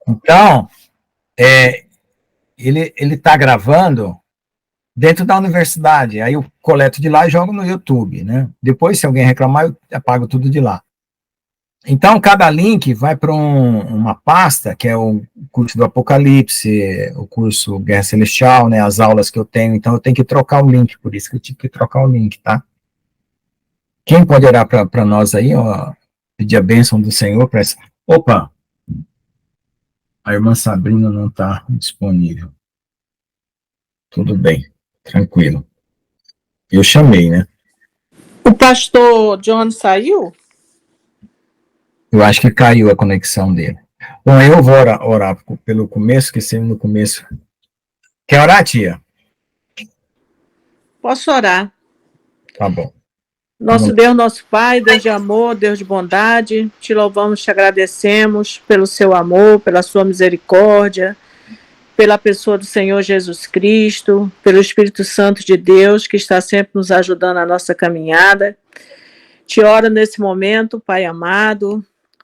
Então, ele está gravando dentro da universidade, aí eu coleto de lá e jogo no YouTube, né? Depois, se alguém reclamar, eu apago tudo de lá. Então, cada link vai para uma pasta, que é o curso do Apocalipse, o curso Guerra Celestial, né, as aulas que eu tenho, então eu tenho que trocar o link, por isso que eu tive que trocar o link, tá? Quem pode orar para nós aí, ó, pedir a bênção do Senhor para essa... Opa! A irmã Sabrina não está disponível. Tudo bem, tranquilo. Eu chamei, né? O pastor John saiu? Eu acho que caiu a conexão dele. Bom, eu vou orar pelo começo, que sempre no começo. Quer orar, tia? Posso orar. Tá bom. Nosso Deus, nosso Pai, Deus de amor, Deus de bondade, te louvamos, te agradecemos pelo seu amor, pela sua misericórdia, pela pessoa do Senhor Jesus Cristo, pelo Espírito Santo de Deus, que está sempre nos ajudando na nossa caminhada. Te oro nesse momento, Pai amado,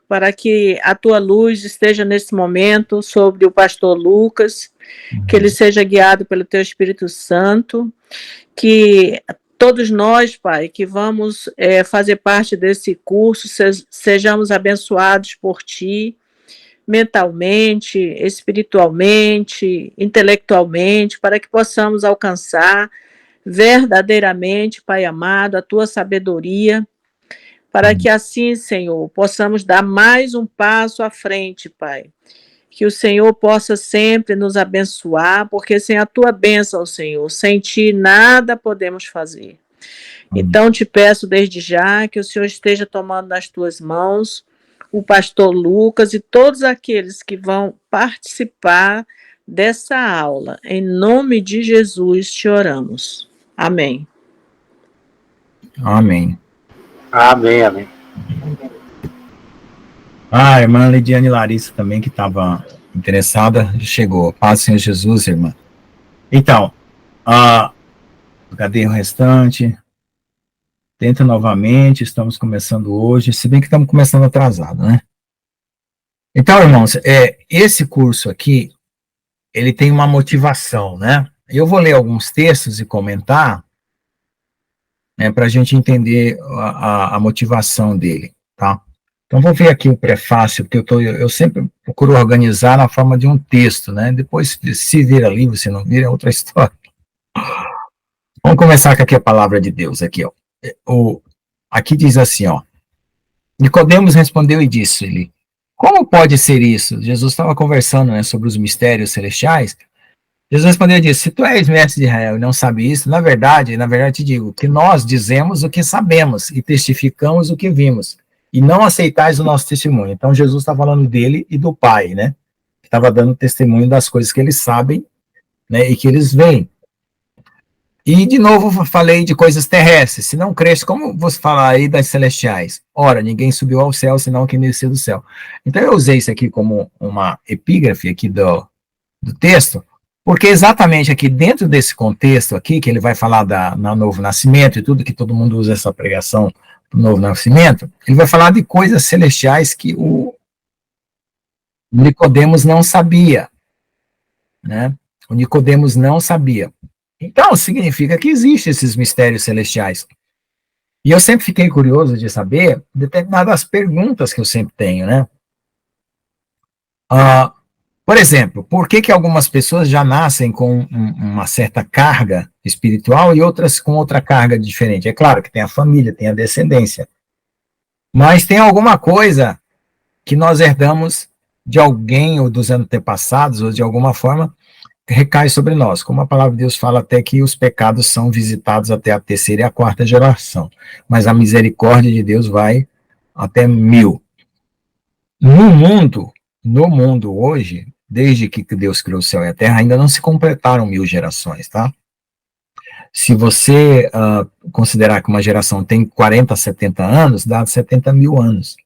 para que a tua luz esteja nesse momento sobre o pastor Lucas, que ele seja guiado pelo teu Espírito Santo, que todos nós, Pai, que vamos fazer parte desse curso, sejamos abençoados por ti, mentalmente, espiritualmente, intelectualmente, para que possamos alcançar verdadeiramente, Pai amado, a tua sabedoria, para que assim, Senhor, possamos dar mais um passo à frente, Pai. Que o Senhor possa sempre nos abençoar, porque sem a tua bênção, Senhor, sem ti nada podemos fazer. Então te peço desde já que o Senhor esteja tomando nas tuas mãos o pastor Lucas e todos aqueles que vão participar dessa aula. Em nome de Jesus te oramos. Amém. Amém. Amém, amém. A irmã Lidiane Larissa também, que estava interessada, chegou. Paz, Senhor Jesus, irmã. Então, cadê o restante? Tenta novamente, estamos começando hoje, se bem que estamos começando atrasado, né? Então, irmãos, esse curso aqui, ele tem uma motivação, né? Eu vou ler alguns textos e comentar, né, para a gente entender a motivação dele, tá? Então, vou ver aqui o prefácio, porque eu sempre procuro organizar na forma de um texto, né? Depois, se vira livro, se não vira, é outra história. Vamos começar com aqui a palavra de Deus, aqui, ó. Aqui diz assim, ó. Nicodemos respondeu e disse-lhe, como pode ser isso? Jesus estava conversando, né, sobre os mistérios celestiais. Jesus respondeu e disse, se tu és mestre de Israel e não sabe isso, na verdade te digo, que nós dizemos o que sabemos e testificamos o que vimos, e não aceitais o nosso testemunho. Então, Jesus está falando dele e do Pai, né? Estava dando testemunho das coisas que eles sabem, né, e que eles veem. E, de novo, falei de coisas terrestres. Se não cresce, como você falar aí das celestiais? Ora, ninguém subiu ao céu, senão quem desceu do céu. Então, eu usei isso aqui como uma epígrafe aqui do texto, porque exatamente aqui dentro desse contexto aqui, que ele vai falar do novo nascimento e tudo, que todo mundo usa essa pregação do novo nascimento, ele vai falar de coisas celestiais que o Nicodemos não sabia, né? O Nicodemos não sabia. Então, significa que existem esses mistérios celestiais. E eu sempre fiquei curioso de saber determinadas perguntas que eu sempre tenho, né? Por exemplo, por que algumas pessoas já nascem com uma certa carga espiritual e outras com outra carga diferente? É claro que tem a família, tem a descendência. Mas tem alguma coisa que nós herdamos de alguém ou dos antepassados, ou de alguma forma, recai sobre nós. Como a palavra de Deus fala até que os pecados são visitados até a terceira e a quarta geração. Mas a misericórdia de Deus vai até 1000. No mundo hoje, desde que Deus criou o céu e a terra, ainda não se completaram 1000 gerações, tá? Se você considerar que uma geração tem 40, 70 anos, dá 70 mil anos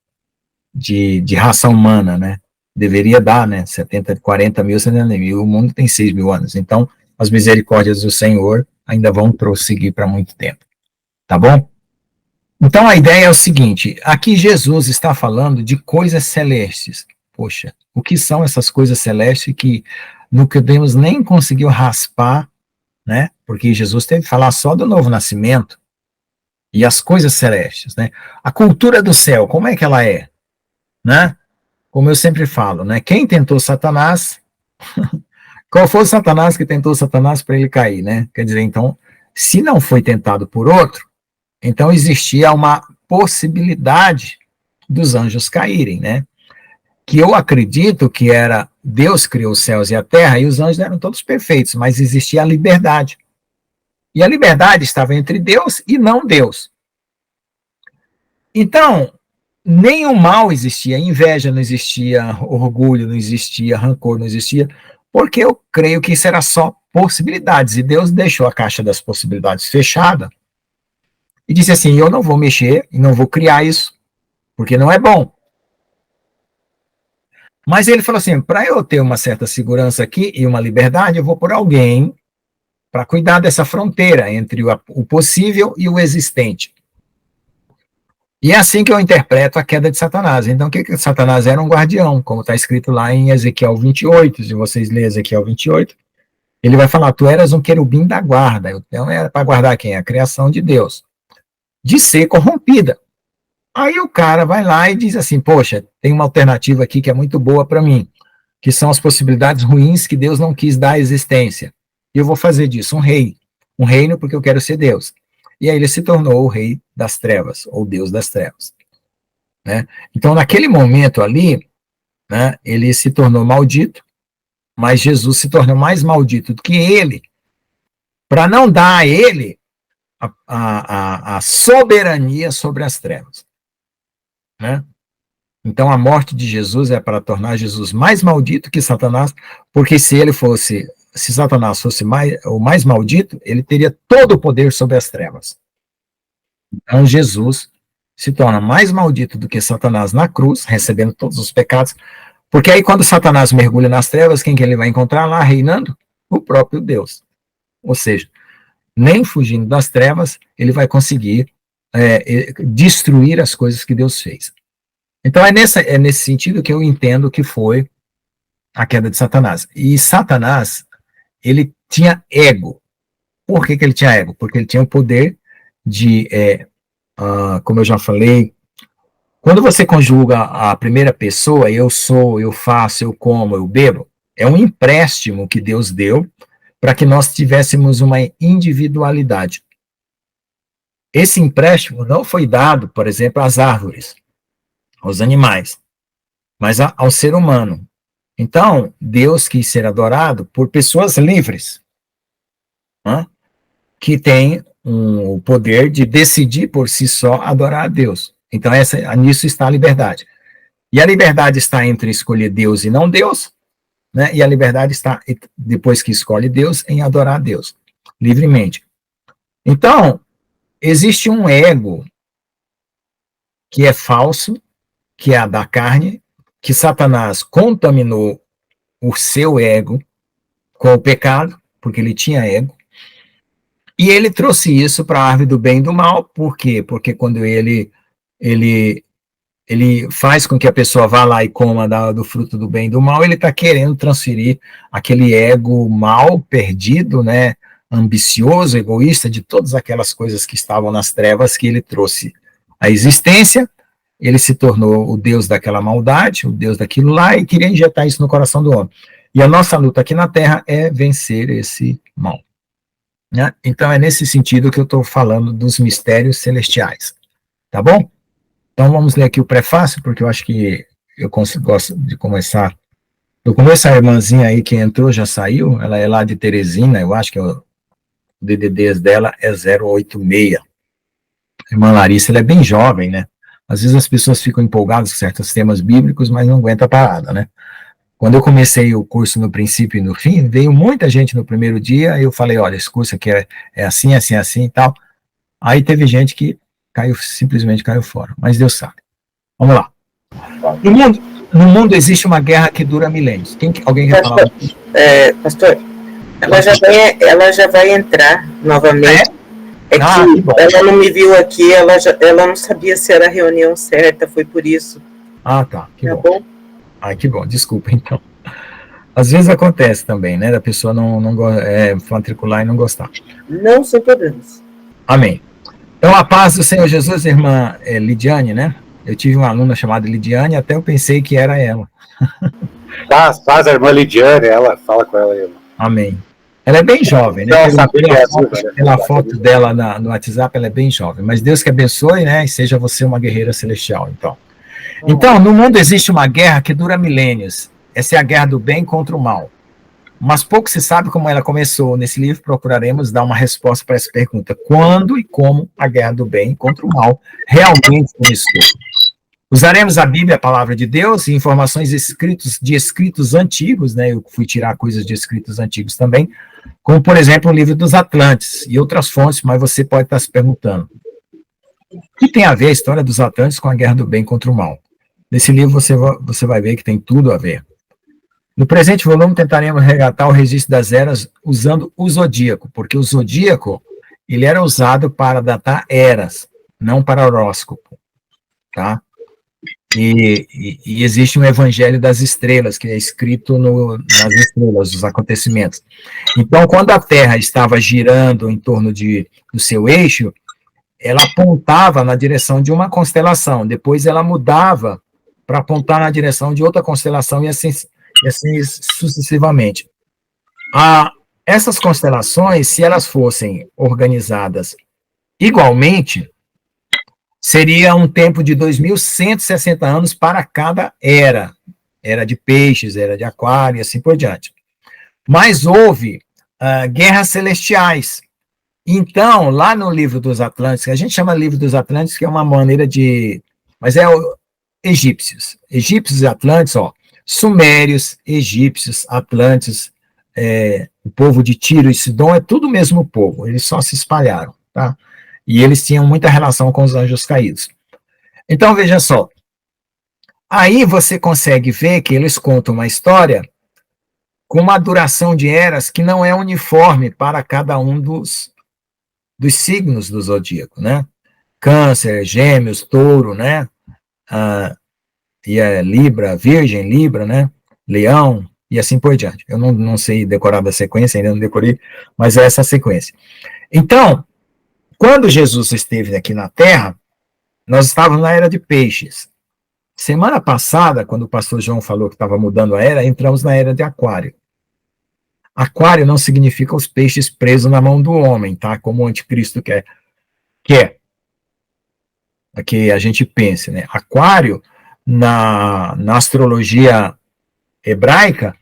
de raça humana, né? Deveria dar, né? 70, 40 mil, 70 mil. O mundo tem 6 mil anos. Então, as misericórdias do Senhor ainda vão prosseguir para muito tempo. Tá bom? Então, a ideia é o seguinte. Aqui Jesus está falando de coisas celestes. poxa, o que são essas coisas celestes que Nicodemos nem conseguiu raspar, né? Porque Jesus teve que falar só do novo nascimento e as coisas celestes, né? A cultura do céu, como é que ela é, né? Como eu sempre falo, né? Quem tentou Satanás, qual foi o Satanás que tentou Satanás para ele cair, né? Quer dizer, então, se não foi tentado por outro, então existia uma possibilidade dos anjos caírem, né? Que eu acredito que era Deus criou os céus e a terra e os anjos eram todos perfeitos, mas existia a liberdade. E a liberdade estava entre Deus e não Deus. Então, nem o mal existia, inveja não existia, orgulho não existia, rancor não existia, porque eu creio que isso era só possibilidades, e Deus deixou a caixa das possibilidades fechada e disse assim, eu não vou mexer e não vou criar isso, porque não é bom. Mas ele falou assim, para eu ter uma certa segurança aqui e uma liberdade, eu vou pôr alguém para cuidar dessa fronteira entre o possível e o existente. E é assim que eu interpreto a queda de Satanás. Então, o que Satanás era? Um guardião, como está escrito lá em Ezequiel 28, se vocês lerem Ezequiel 28, ele vai falar, tu eras um querubim da guarda. Então, era para guardar quem? A criação de Deus. De ser corrompida. Aí o cara vai lá e diz assim, poxa, tem uma alternativa aqui que é muito boa para mim, que são as possibilidades ruins que Deus não quis dar à existência. E eu vou fazer disso um rei, um reino porque eu quero ser Deus. E aí ele se tornou o rei das trevas, ou Deus das trevas. Né? Então, naquele momento ali, né, ele se tornou maldito, mas Jesus se tornou mais maldito do que ele, para não dar a ele a soberania sobre as trevas. Né? Então, a morte de Jesus é para tornar Jesus mais maldito que Satanás, porque se Satanás fosse o mais maldito, ele teria todo o poder sobre as trevas. Então, Jesus se torna mais maldito do que Satanás na cruz, recebendo todos os pecados, porque aí quando Satanás mergulha nas trevas, quem que ele vai encontrar lá reinando? O próprio Deus. Ou seja, nem fugindo das trevas, ele vai conseguir destruir as coisas que Deus fez. Então, é nesse sentido que eu entendo que foi a queda de Satanás. E Satanás, ele tinha ego. Por que ele tinha ego? Porque ele tinha o poder de, como eu já falei, quando você conjuga a primeira pessoa, eu sou, eu faço, eu como, eu bebo, é um empréstimo que Deus deu para que nós tivéssemos uma individualidade. Esse empréstimo não foi dado, por exemplo, às árvores, aos animais, mas ao ser humano. Então, Deus quis ser adorado por pessoas livres, né, que têm o poder de decidir por si só adorar a Deus. Então, nisso está a liberdade. E a liberdade está entre escolher Deus e não Deus, né, e a liberdade está, depois que escolhe Deus, em adorar a Deus, livremente. Então, existe um ego que é falso, que é a da carne, que Satanás contaminou o seu ego com o pecado, porque ele tinha ego, e ele trouxe isso para a árvore do bem e do mal. Por quê? Porque quando ele faz com que a pessoa vá lá e coma do fruto do bem e do mal, ele está querendo transferir aquele ego mal, perdido, né, ambicioso, egoísta, de todas aquelas coisas que estavam nas trevas, que ele trouxe à existência. Ele se tornou o Deus daquela maldade, o Deus daquilo lá, e queria injetar isso no coração do homem. E a nossa luta aqui na Terra é vencer esse mal. Né? Então é nesse sentido que eu estou falando dos mistérios celestiais. Tá bom? Então vamos ler aqui o prefácio, porque eu acho que eu gosto de começar. Eu conheço a irmãzinha aí que entrou, já saiu, ela é lá de Teresina, eu acho que o DDD dela é 086. A irmã Larissa, ela é bem jovem, né? Às vezes as pessoas ficam empolgadas com certos temas bíblicos, mas não aguenta a parada, né? Quando eu comecei o curso no princípio e no fim, veio muita gente no primeiro dia, e eu falei, olha, esse curso aqui é assim, assim, assim e tal. Aí teve gente que simplesmente caiu fora, mas Deus sabe. Vamos lá. No mundo existe uma guerra que dura milênios. Alguém quer falar? Pastor, ela já vai entrar novamente. É que ela não me viu aqui, ela não sabia se era a reunião certa, foi por isso. Ah, tá. Que bom. Ai, que bom, desculpa, então. Às vezes acontece também, né, da pessoa não matricular e não gostar. Não, sem problemas. Amém. Então, a paz do Senhor Jesus, irmã Lidiane, né? Eu tive uma aluna chamada Lidiane, até eu pensei que era ela. Faz a irmã Lidiane, ela fala com ela aí. Amém. Ela é bem jovem, né? Pela foto dela no WhatsApp, ela é bem jovem. Mas Deus que abençoe, né? E seja você uma guerreira celestial, então. Então, no mundo existe uma guerra que dura milênios. Essa é a guerra do bem contra o mal. Mas pouco se sabe como ela começou. Nesse livro procuraremos dar uma resposta para essa pergunta. Quando e como a guerra do bem contra o mal realmente começou? Usaremos a Bíblia, a palavra de Deus, e informações de escritos antigos, né? Eu fui tirar coisas de escritos antigos também, como, por exemplo, o livro dos Atlantes e outras fontes, mas você pode estar se perguntando, o que tem a ver a história dos Atlantes com a guerra do bem contra o mal? Nesse livro você vai ver que tem tudo a ver. No presente volume tentaremos resgatar o registro das eras usando o zodíaco, porque o zodíaco ele era usado para datar eras, não para horóscopo, tá? E existe um evangelho das estrelas, que é escrito nas estrelas, os acontecimentos. Então, quando a Terra estava girando em torno do seu eixo, ela apontava na direção de uma constelação, depois ela mudava para apontar na direção de outra constelação e assim sucessivamente. Essas constelações, se elas fossem organizadas igualmente, seria um tempo de 2.160 anos para cada era. Era de peixes, era de aquário e assim por diante. Mas houve guerras celestiais. Então, lá no livro dos Atlantes, que a gente chama livro dos Atlantes, que é uma maneira de... Mas é egípcios. Egípcios e Atlantes, ó. Sumérios, egípcios, Atlantes, o povo de Tiro e Sidom, é tudo o mesmo povo. Eles só se espalharam, tá? E eles tinham muita relação com os anjos caídos. Então, veja só. Aí você consegue ver que eles contam uma história com uma duração de eras que não é uniforme para cada um dos signos do zodíaco, né? Câncer, Gêmeos, Touro, né? E Libra, Virgem, Libra, né? Leão, e assim por diante. Eu não sei decorar da sequência, ainda não decorei, mas é essa a sequência. Então, quando Jesus esteve aqui na Terra, nós estávamos na era de peixes. Semana passada, quando o pastor João falou que estava mudando a era, entramos na era de aquário. Aquário não significa os peixes presos na mão do homem, tá? Como o anticristo quer. Que a gente pense, né? Aquário, na astrologia hebraica,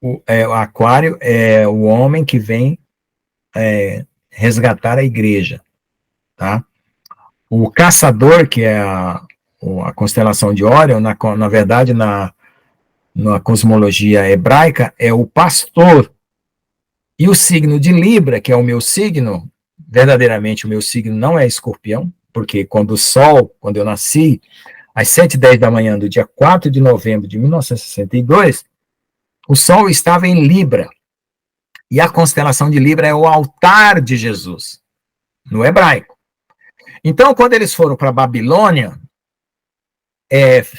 o aquário é o homem que vem resgatar a igreja, tá? O caçador, que é a constelação de Órion, na verdade, na cosmologia hebraica, é o pastor. E o signo de Libra, que é o meu signo, verdadeiramente o meu signo não é Escorpião, porque quando eu nasci, às 7h10 da manhã do dia 4 de novembro de 1962, o Sol estava em Libra. E a constelação de Libra é o altar de Jesus, no hebraico. Então, quando eles foram para a Babilônia,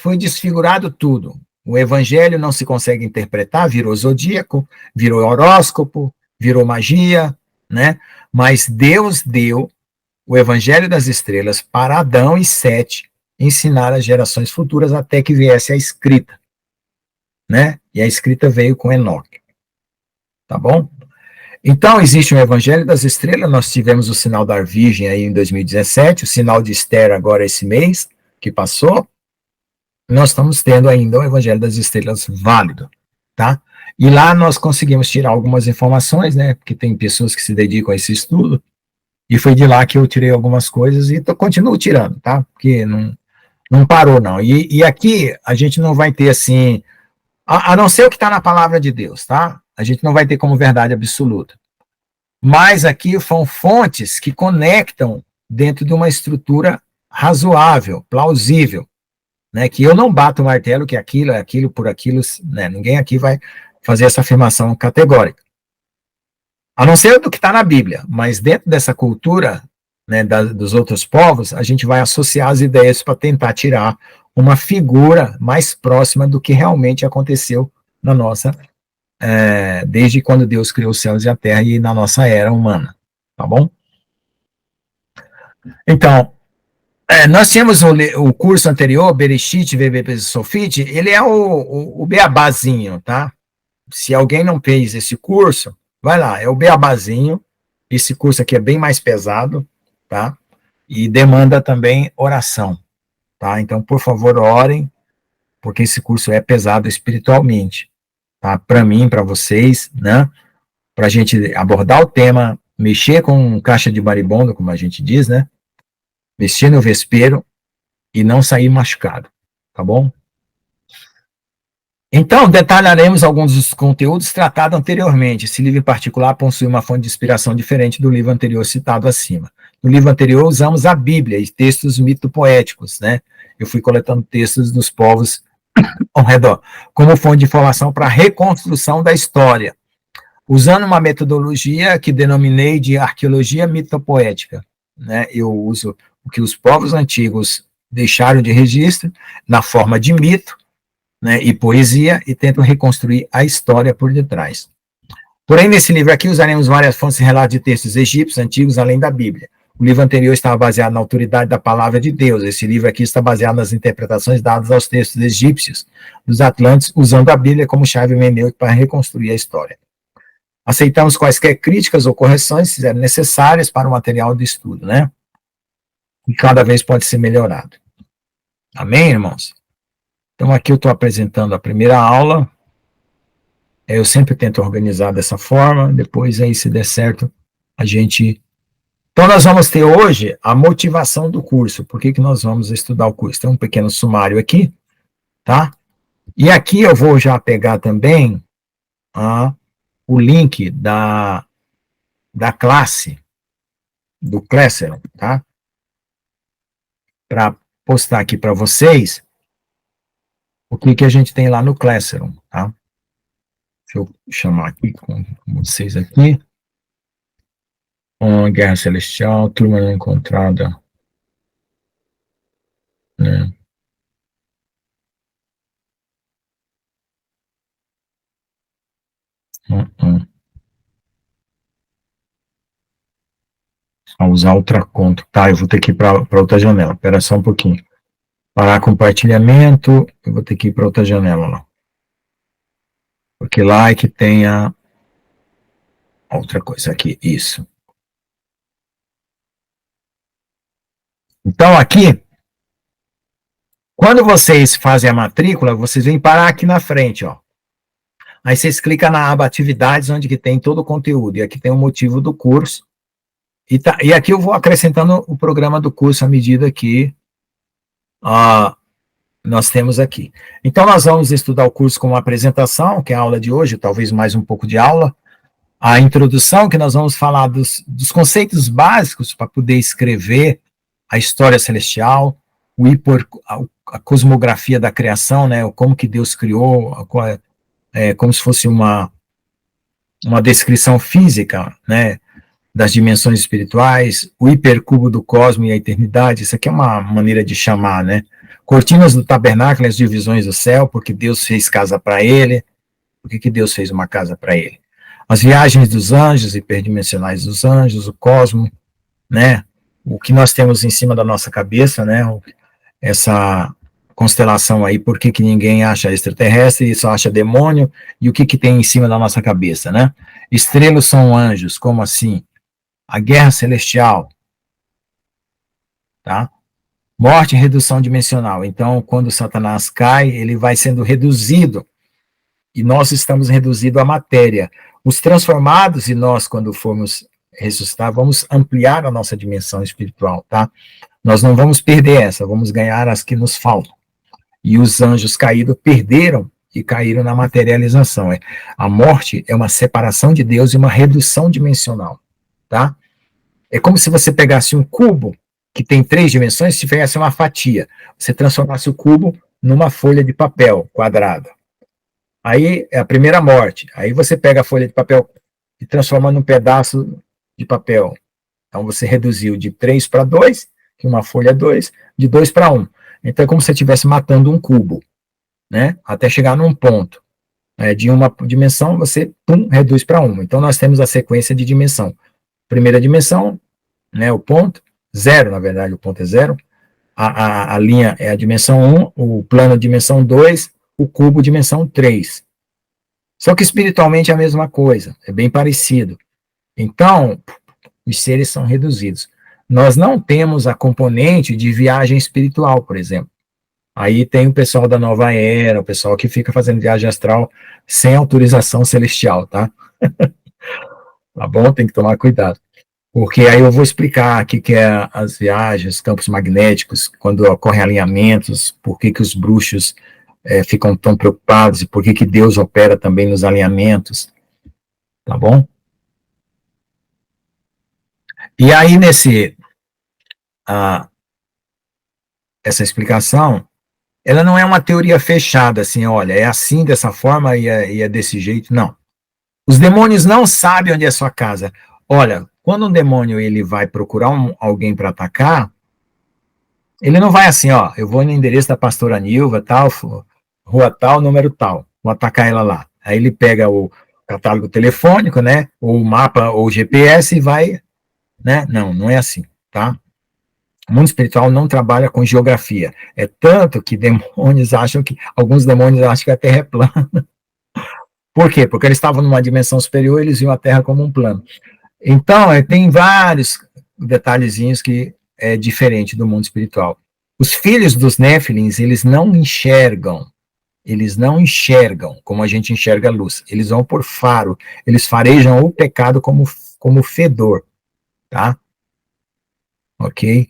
foi desfigurado tudo. O evangelho não se consegue interpretar, virou zodíaco, virou horóscopo, virou magia, né? Mas Deus deu o evangelho das estrelas para Adão e Sete ensinar às gerações futuras até que viesse a escrita, né? E a escrita veio com Enoque. Tá bom? Então, existe um evangelho das estrelas, nós tivemos o sinal da Virgem aí em 2017, o sinal de Esther agora esse mês, que passou, nós estamos tendo ainda o evangelho das estrelas válido, tá? E lá nós conseguimos tirar algumas informações, né, porque tem pessoas que se dedicam a esse estudo, e foi de lá que eu tirei algumas coisas e continuo tirando, tá? Porque não parou, não. E aqui a gente não vai ter, assim, a não ser o que está na palavra de Deus, tá? A gente não vai ter como verdade absoluta. Mas aqui são fontes que conectam dentro de uma estrutura razoável, plausível, né? Que eu não bato o martelo que aquilo é aquilo por aquilo, né? Ninguém aqui vai fazer essa afirmação categórica. A não ser do que está na Bíblia, mas dentro dessa cultura, né, dos outros povos, a gente vai associar as ideias para tentar tirar uma figura mais próxima do que realmente aconteceu na nossa, desde quando Deus criou os céus e a terra e na nossa era humana, tá bom? Então, nós tínhamos o curso anterior, Bereshit, VBP Sofit, ele é o beabazinho, tá? Se alguém não fez esse curso, vai lá, é o beabazinho. Esse curso aqui é bem mais pesado, tá? E demanda também oração, tá? Então, por favor, orem, porque esse curso é pesado espiritualmente, tá? Para mim, para vocês, né? Para a gente abordar o tema, mexer com caixa de maribondo, como a gente diz, né? Mexer no vespeiro e não sair machucado, tá bom? Então, detalharemos alguns dos conteúdos tratados anteriormente. Esse livro em particular possui uma fonte de inspiração diferente do livro anterior citado acima. No livro anterior, usamos a Bíblia e textos mitopoéticos, né? Eu fui coletando textos dos povos ao redor, como fonte de informação para a reconstrução da história, usando uma metodologia que denominei de arqueologia mitopoética, né? Eu uso o que os povos antigos deixaram de registro na forma de mito, né, e poesia, e tento reconstruir a história por detrás. Porém, nesse livro aqui, usaremos várias fontes e relatos de textos egípcios antigos, além da Bíblia. O livro anterior estava baseado na autoridade da palavra de Deus. Esse livro aqui está baseado nas interpretações dadas aos textos egípcios dos Atlantes, usando a Bíblia como chave hermenêutica para reconstruir a história. Aceitamos quaisquer críticas ou correções, se fizerem necessárias para o material de estudo, né? E cada vez pode ser melhorado. Amém, irmãos? Então, aqui eu estou apresentando a primeira aula. Eu sempre tento organizar dessa forma. Depois, aí, se der certo, a gente... Então, nós vamos ter hoje a motivação do curso. Por que nós vamos estudar o curso? Tem um pequeno sumário aqui, tá? E aqui eu vou já pegar também o link da classe, do Classroom, tá? Para postar aqui para vocês o que a gente tem lá no Classroom, tá? Deixa eu chamar aqui com vocês aqui. Guerra Celestial, turma não encontrada. Né? Usar outra conta. Tá, eu vou ter que ir para outra janela. Espera só um pouquinho. Parar compartilhamento, eu vou ter que ir para outra janela lá. Porque lá é que tem a outra coisa aqui, isso. Então, aqui, quando vocês fazem a matrícula, vocês vêm parar aqui na frente, ó. Aí vocês clicam na aba atividades, onde que tem todo o conteúdo. E aqui tem o motivo do curso. E aqui eu vou acrescentando o programa do curso à medida que nós temos aqui. Então, nós vamos estudar o curso com uma apresentação, que é a aula de hoje, talvez mais um pouco de aula. A introdução, que nós vamos falar dos conceitos básicos para poder escrever a história celestial, a cosmografia da criação, né, como que Deus criou, como se fosse uma descrição física, né, das dimensões espirituais, o hipercubo do cosmo e a eternidade. Isso aqui é uma maneira de chamar, né? Cortinas do tabernáculo, as divisões do céu, porque Deus fez casa para ele. Por que Deus fez uma casa para ele? As viagens dos anjos, hiperdimensionais dos anjos, o cosmo, né? O que nós temos em cima da nossa cabeça, né? Essa constelação aí, por que ninguém acha extraterrestre e só acha demônio, e o que tem em cima da nossa cabeça, né? Estrelas são anjos, como assim? A guerra celestial, tá? Morte e redução dimensional. Então, quando Satanás cai, ele vai sendo reduzido, e nós estamos reduzidos à matéria. Os transformados, e nós, quando formos ressuscitar, vamos ampliar a nossa dimensão espiritual, tá? Nós não vamos perder essa, vamos ganhar as que nos faltam. E os anjos caídos perderam e caíram na materialização. A morte é uma separação de Deus e uma redução dimensional, tá? É como se você pegasse um cubo que tem 3 dimensões, se tivesse uma fatia, você transformasse o cubo numa folha de papel quadrada. Aí é a primeira morte. Aí você pega a folha de papel e transforma num pedaço de papel. Então você reduziu de 3 para 2, que uma folha 2, de 2 para 1. Então é como se você estivesse matando um cubo, né? Até chegar num ponto. De uma dimensão, você reduz para uma. Então nós temos a sequência de dimensão. Primeira dimensão, né, o ponto, zero, na verdade, o ponto é zero. A linha é a dimensão 1, o plano é dimensão 2, o cubo dimensão 3. Só que espiritualmente é a mesma coisa, é bem parecido. Então, os seres são reduzidos. Nós não temos a componente de viagem espiritual, por exemplo. Aí tem o pessoal da nova era, o pessoal que fica fazendo viagem astral sem autorização celestial, tá? Tá bom? Tem que tomar cuidado. Porque aí eu vou explicar o que é as viagens, campos magnéticos, quando ocorrem alinhamentos, por que os bruxos ficam tão preocupados e por que Deus opera também nos alinhamentos, tá bom? E aí essa explicação, ela não é uma teoria fechada, assim, olha, é assim, dessa forma e é desse jeito, não. Os demônios não sabem onde é a sua casa. Olha, quando um demônio ele vai procurar alguém para atacar, ele não vai assim, ó, eu vou no endereço da pastora Nilva, tal, rua tal, número tal, vou atacar ela lá. Aí ele pega o catálogo telefônico, né, ou o mapa, ou o GPS e vai, né, não é assim, tá? O mundo espiritual não trabalha com geografia. É tanto que alguns demônios acham que a Terra é plana. Por quê? Porque eles estavam numa dimensão superior, eles viam a Terra como um plano. Então, tem vários detalhezinhos que é diferente do mundo espiritual. Os filhos dos Néfilins, eles não enxergam como a gente enxerga a luz. Eles vão por faro, eles farejam o pecado como fedor, tá? Ok?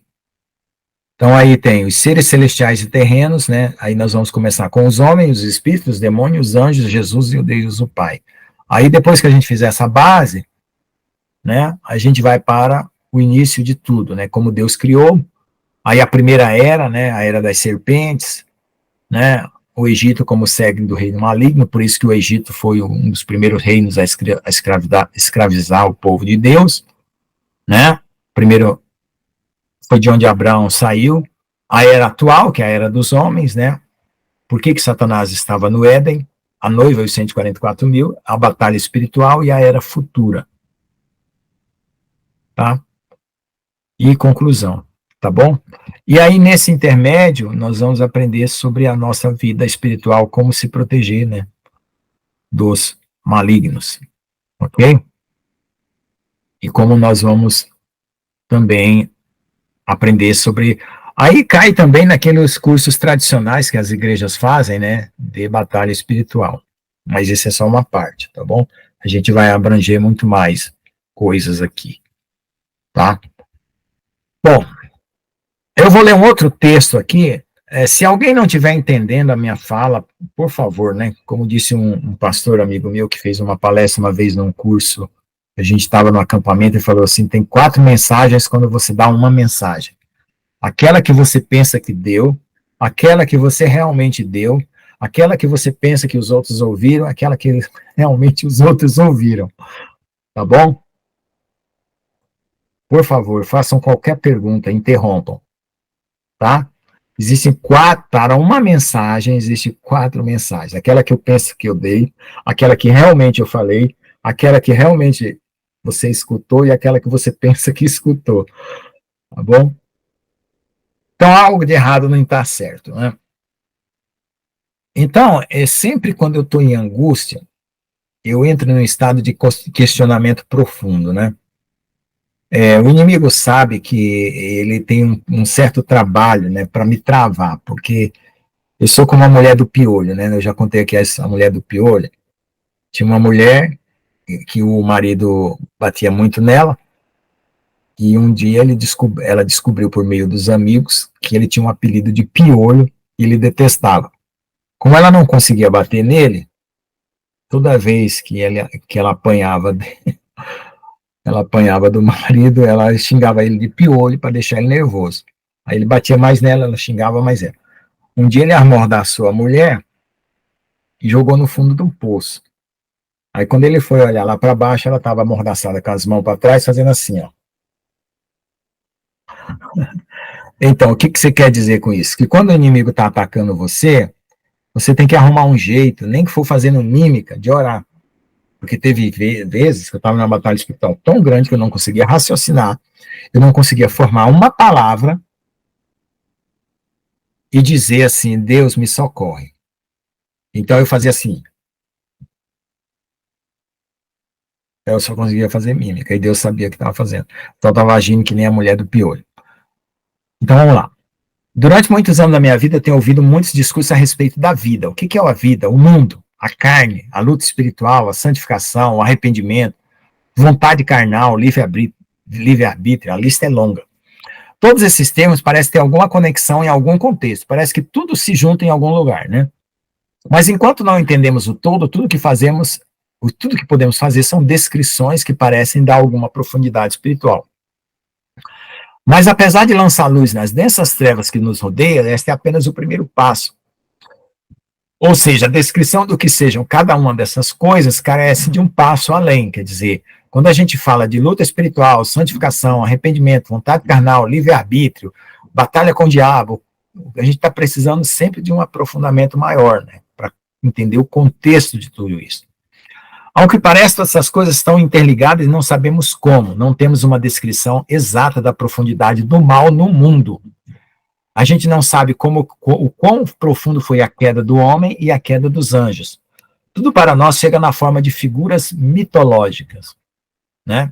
Então aí tem os seres celestiais e terrenos, né? Aí nós vamos começar com os homens, os espíritos, os demônios, os anjos, Jesus e o Deus o Pai. Aí depois que a gente fizer essa base, né, a gente vai para o início de tudo, né, como Deus criou, aí a primeira era, né, a era das serpentes, né, o Egito como segue do reino maligno, por isso que o Egito foi um dos primeiros reinos a escravizar o povo de Deus, né, primeiro foi de onde Abraão saiu, a era atual, que é a era dos homens, né, por que Satanás estava no Éden, a noiva e os 144 mil, a batalha espiritual e a era futura. Tá? E conclusão, tá bom? E aí, nesse intermédio, nós vamos aprender sobre a nossa vida espiritual, como se proteger, né, dos malignos, ok? E como nós vamos também aprender sobre... Aí cai também naqueles cursos tradicionais que as igrejas fazem, né, de batalha espiritual. Mas isso é só uma parte, tá bom? A gente vai abranger muito mais coisas aqui, tá? Bom, eu vou ler um outro texto aqui. Se alguém não estiver entendendo a minha fala, por favor, né? Como disse um pastor amigo meu que fez uma palestra uma vez num curso, a gente estava no acampamento e falou assim: tem 4 mensagens quando você dá uma mensagem. Aquela que você pensa que deu, aquela que você realmente deu, aquela que você pensa que os outros ouviram, aquela que realmente os outros ouviram. Tá bom? Por favor, façam qualquer pergunta, interrompam. Tá? Existem 4, para uma mensagem, existem 4 mensagens. Aquela que eu penso que eu dei, aquela que realmente eu falei, aquela que realmente você escutou e aquela que você pensa que escutou. Tá bom? Então, algo de errado não está certo, né? Então, sempre quando eu estou em angústia, eu entro num estado de questionamento profundo, né? O inimigo sabe que ele tem um certo trabalho, né, para me travar, porque eu sou como a mulher do piolho, né? Eu já contei aqui a mulher do piolho. Tinha uma mulher que o marido batia muito nela, e um dia ela descobriu por meio dos amigos que ele tinha um apelido de piolho e ele detestava. Como ela não conseguia bater nele, toda vez que ela apanhava do marido, ela xingava ele de piolho para deixar ele nervoso. Aí ele batia mais nela, ela xingava mais ela. Um dia ele amordaçou a mulher e jogou no fundo do poço. Aí quando ele foi olhar lá para baixo, ela estava amordaçada com as mãos para trás, fazendo assim, ó. Então, o que você quer dizer com isso? Que quando o inimigo está atacando você, você tem que arrumar um jeito, nem que for fazendo mímica, de orar. Porque teve vezes que eu estava numa batalha espiritual tão grande que eu não conseguia raciocinar, eu não conseguia formar uma palavra e dizer assim, Deus me socorre. Então eu fazia assim. Eu só conseguia fazer mímica, e Deus sabia o que estava fazendo. Então eu estava agindo que nem a mulher do piolho. Então vamos lá. Durante muitos anos da minha vida, eu tenho ouvido muitos discursos a respeito da vida. O que é a vida? O mundo, a carne, a luta espiritual, a santificação, o arrependimento, vontade carnal, livre-arbítrio, a lista é longa. Todos esses termos parecem ter alguma conexão em algum contexto, parece que tudo se junta em algum lugar, né? Mas enquanto não entendemos o todo, tudo que podemos fazer são descrições que parecem dar alguma profundidade espiritual. Mas apesar de lançar luz nas densas trevas que nos rodeiam, este é apenas o primeiro passo. Ou seja, a descrição do que sejam cada uma dessas coisas carece de um passo além, quer dizer, quando a gente fala de luta espiritual, santificação, arrependimento, vontade carnal, livre-arbítrio, batalha com o diabo, a gente está precisando sempre de um aprofundamento maior, né, para entender o contexto de tudo isso. Ao que parece, todas essas coisas estão interligadas e não sabemos como, não temos uma descrição exata da profundidade do mal no mundo. A gente não sabe o quão profundo foi a queda do homem e a queda dos anjos. Tudo para nós chega na forma de figuras mitológicas, né?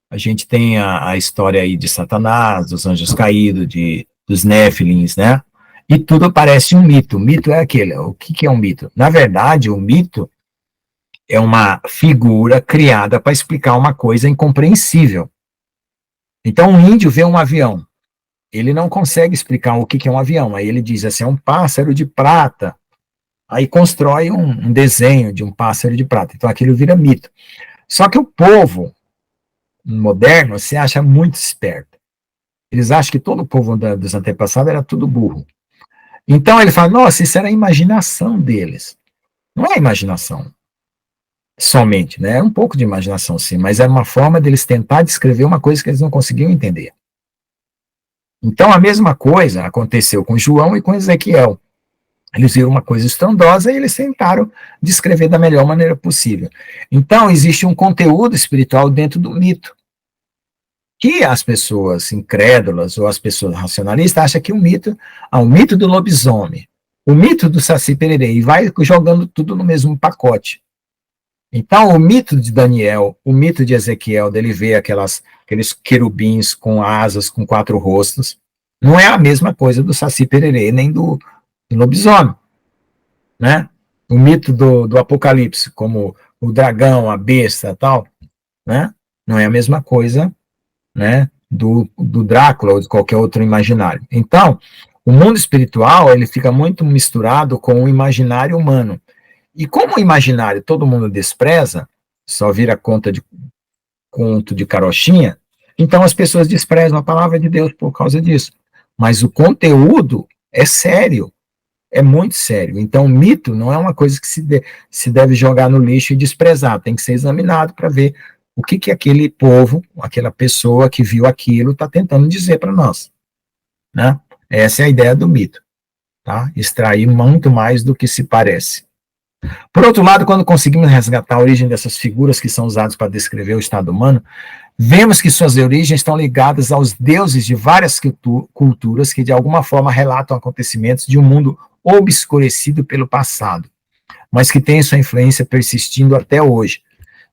A gente tem a história aí de Satanás, dos anjos caídos, dos Néfilins, né? E tudo parece um mito. O mito é aquele. O que é um mito? Na verdade, o mito é uma figura criada para explicar uma coisa incompreensível. Então, um índio vê um avião. Ele não consegue explicar o que é um avião. Aí ele diz assim, é um pássaro de prata. Aí constrói um desenho de um pássaro de prata. Então aquilo vira mito. Só que o povo moderno se acha muito esperto. Eles acham que todo o povo dos antepassados era tudo burro. Então ele fala, nossa, isso era a imaginação deles. Não é imaginação somente, né? É um pouco de imaginação sim, mas é uma forma deles tentar descrever uma coisa que eles não conseguiam entender. Então, a mesma coisa aconteceu com João e com Ezequiel. Eles viram uma coisa estrondosa e eles tentaram descrever da melhor maneira possível. Então, existe um conteúdo espiritual dentro do mito, que as pessoas incrédulas ou as pessoas racionalistas acham que o mito do lobisomem, o mito do Saci Pererê, e vai jogando tudo no mesmo pacote. Então, o mito de Daniel, o mito de Ezequiel, dele ver aqueles querubins com asas, com 4 rostos, não é a mesma coisa do Saci Pererê, nem do lobisomem, né? O mito do Apocalipse, como o dragão, a besta, tal, né? Não é a mesma coisa, né? Do Drácula ou de qualquer outro imaginário. Então, o mundo espiritual, ele fica muito misturado com o imaginário humano. E como o imaginário todo mundo despreza, só vira conto de carochinha, então as pessoas desprezam a palavra de Deus por causa disso. Mas o conteúdo é sério, é muito sério. Então o mito não é uma coisa que se deve jogar no lixo e desprezar, tem que ser examinado para ver o que aquele povo, aquela pessoa que viu aquilo está tentando dizer para nós, né? Essa é a ideia do mito, tá? Extrair muito mais do que se parece. Por outro lado, quando conseguimos resgatar a origem dessas figuras que são usadas para descrever o estado humano, vemos que suas origens estão ligadas aos deuses de várias culturas que de alguma forma relatam acontecimentos de um mundo obscurecido pelo passado, mas que tem sua influência persistindo até hoje.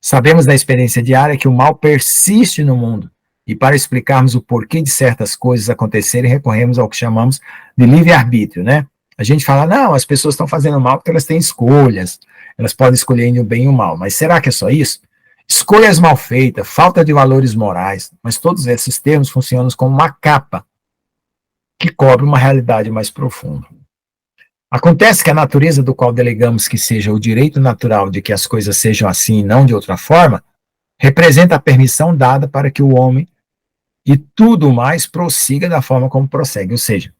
Sabemos da experiência diária que o mal persiste no mundo, e para explicarmos o porquê de certas coisas acontecerem, recorremos ao que chamamos de livre-arbítrio, né? A gente fala, não, as pessoas estão fazendo mal porque elas têm escolhas, elas podem escolher o bem e o mal, mas será que é só isso? Escolhas mal feitas, falta de valores morais, mas todos esses termos funcionam como uma capa que cobre uma realidade mais profunda. Acontece que a natureza do qual delegamos que seja o direito natural de que as coisas sejam assim e não de outra forma, representa a permissão dada para que o homem e tudo mais prossiga da forma como prossegue, ou seja,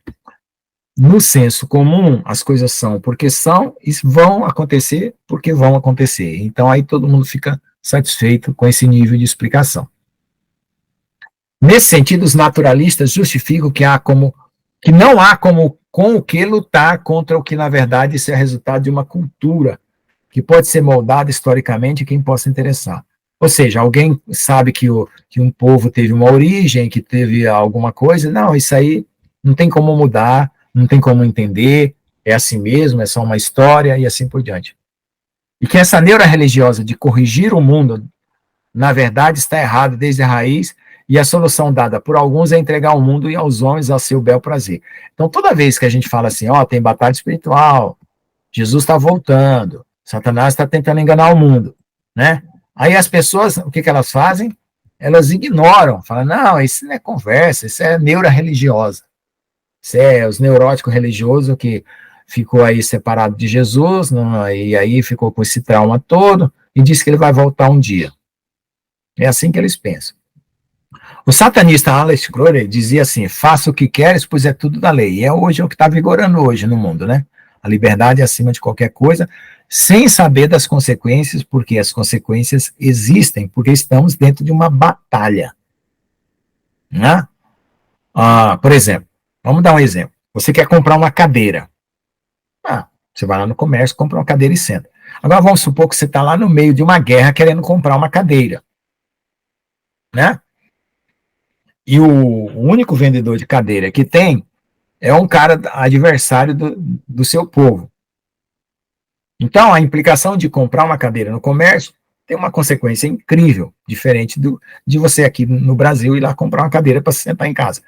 no senso comum, as coisas são porque são e vão acontecer porque vão acontecer. Então, aí todo mundo fica satisfeito com esse nível de explicação. Nesse sentido, os naturalistas justificam que não há como com o que lutar contra o que, na verdade, isso é resultado de uma cultura que pode ser moldada historicamente quem possa interessar. Ou seja, alguém sabe que um povo teve uma origem, que teve alguma coisa, não, isso aí não tem como mudar, não tem como entender, é assim mesmo, é só uma história e assim por diante. E que essa neura religiosa de corrigir o mundo, na verdade, está errada desde a raiz, e a solução dada por alguns é entregar o mundo e aos homens ao seu bel prazer. Então, toda vez que a gente fala assim, ó, tem batalha espiritual, Jesus está voltando, Satanás está tentando enganar o mundo, né? Aí as pessoas, o que elas fazem? Elas ignoram, falam, não, isso não é conversa, isso é neura religiosa. Isso é os neuróticos religiosos que ficou aí separado de Jesus, não, e aí ficou com esse trauma todo, e diz que ele vai voltar um dia. É assim que eles pensam. O satanista Alex Crowley dizia assim, faça o que queres, pois é tudo da lei. E é hoje o que está vigorando hoje no mundo, né? A liberdade é acima de qualquer coisa, sem saber das consequências, porque as consequências existem, porque estamos dentro de uma batalha. Né? Por exemplo, vamos dar um exemplo. Você quer comprar uma cadeira. Você vai lá no comércio, compra uma cadeira e senta. Agora vamos supor que você está lá no meio de uma guerra querendo comprar uma cadeira. Né? E o único vendedor de cadeira que tem é um cara adversário do seu povo. Então, a implicação de comprar uma cadeira no comércio tem uma consequência incrível, diferente de você aqui no Brasil ir lá comprar uma cadeira para se sentar em casa.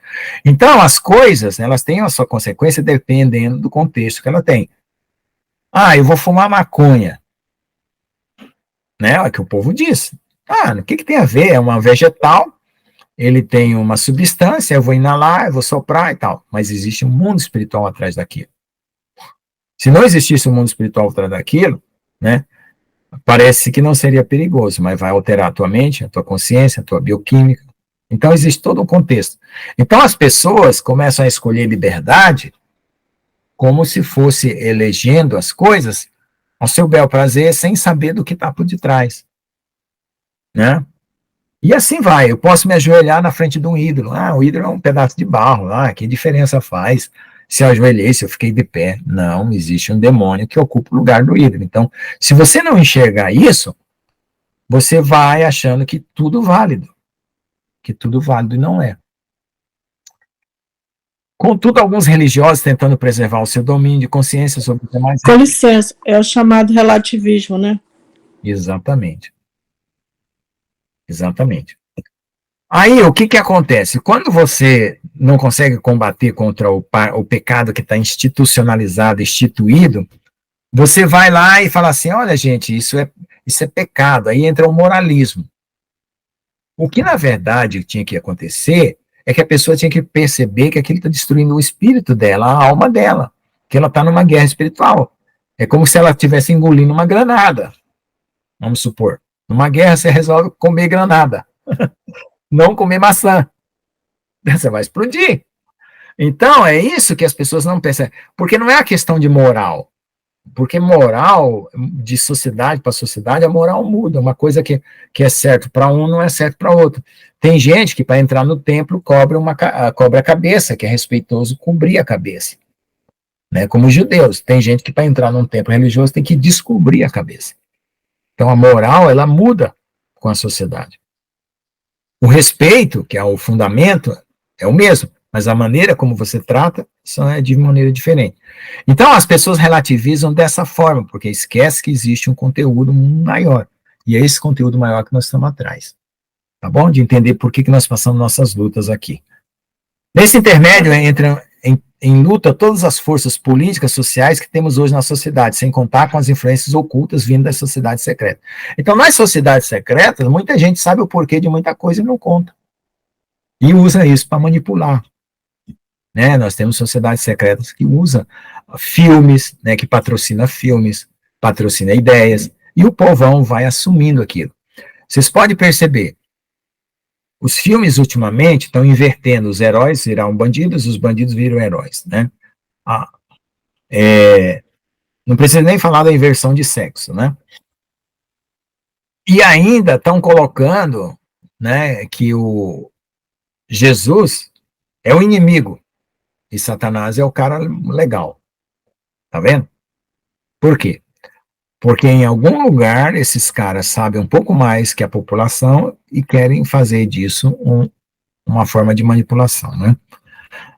Então, as coisas, elas têm a sua consequência dependendo do contexto que ela tem. Eu vou fumar maconha. Né? É o que o povo diz. O que tem a ver? É uma vegetal, ele tem uma substância, eu vou inalar, eu vou soprar e tal. Mas existe um mundo espiritual atrás daquilo. Se não existisse um mundo espiritual atrás daquilo, né, parece que não seria perigoso, mas vai alterar a tua mente, a tua consciência, a tua bioquímica. Então, existe todo um contexto. Então, as pessoas começam a escolher liberdade como se fosse elegendo as coisas ao seu bel prazer, sem saber do que está por detrás. Né? E assim vai, eu posso me ajoelhar na frente de um ídolo. O ídolo é um pedaço de barro, que diferença faz? Se eu ajoelhei, se eu fiquei de pé. Não, existe um demônio que ocupa o lugar do ídolo. Então, se você não enxergar isso, você vai achando que tudo válido e não é. Contudo, alguns religiosos tentando preservar o seu domínio de consciência sobre os demais... Com licença, é o chamado relativismo, né? Exatamente. Aí, o que acontece? Quando você não consegue combater contra o pecado que está institucionalizado, instituído, você vai lá e fala assim, olha, gente, isso é pecado. Aí entra o moralismo. O que, na verdade, tinha que acontecer é que a pessoa tinha que perceber que aquilo está destruindo o espírito dela, a alma dela, que ela está numa guerra espiritual. É como se ela estivesse engolindo uma granada, vamos supor. Numa guerra, você resolve comer granada, não comer maçã. Você vai explodir. Então, é isso que as pessoas não percebem. Porque não é a questão de moral. Porque moral, de sociedade para sociedade, a moral muda. Uma coisa que é certo para um não é certo para outro. Tem gente que, para entrar no templo, cobra a cabeça, que é respeitoso cobrir a cabeça. Né? Como os judeus. Tem gente que, para entrar num templo religioso, tem que descobrir a cabeça. Então, a moral, ela muda com a sociedade. O respeito, que é o fundamento, é o mesmo, mas a maneira como você trata é de maneira diferente. Então, as pessoas relativizam dessa forma, porque esquece que existe um conteúdo maior. E é esse conteúdo maior que nós estamos atrás. Tá bom? De entender por que nós passamos nossas lutas aqui. Nesse intermédio, entram em luta todas as forças políticas, sociais que temos hoje na sociedade, sem contar com as influências ocultas vindo das sociedades secretas. Então, nas sociedades secretas, muita gente sabe o porquê de muita coisa e não conta. E usa isso para manipular. Né? Nós temos sociedades secretas que usam filmes, né, que patrocina filmes, patrocina ideias, e o povão vai assumindo aquilo. Vocês podem perceber, os filmes ultimamente estão invertendo, os heróis viram bandidos, os bandidos viram heróis. Né? Não precisa nem falar da inversão de sexo. Né? E ainda estão colocando, né, que Jesus é o inimigo e Satanás é o cara legal. Tá vendo? Por quê? Porque em algum lugar esses caras sabem um pouco mais que a população e querem fazer disso uma forma de manipulação, né?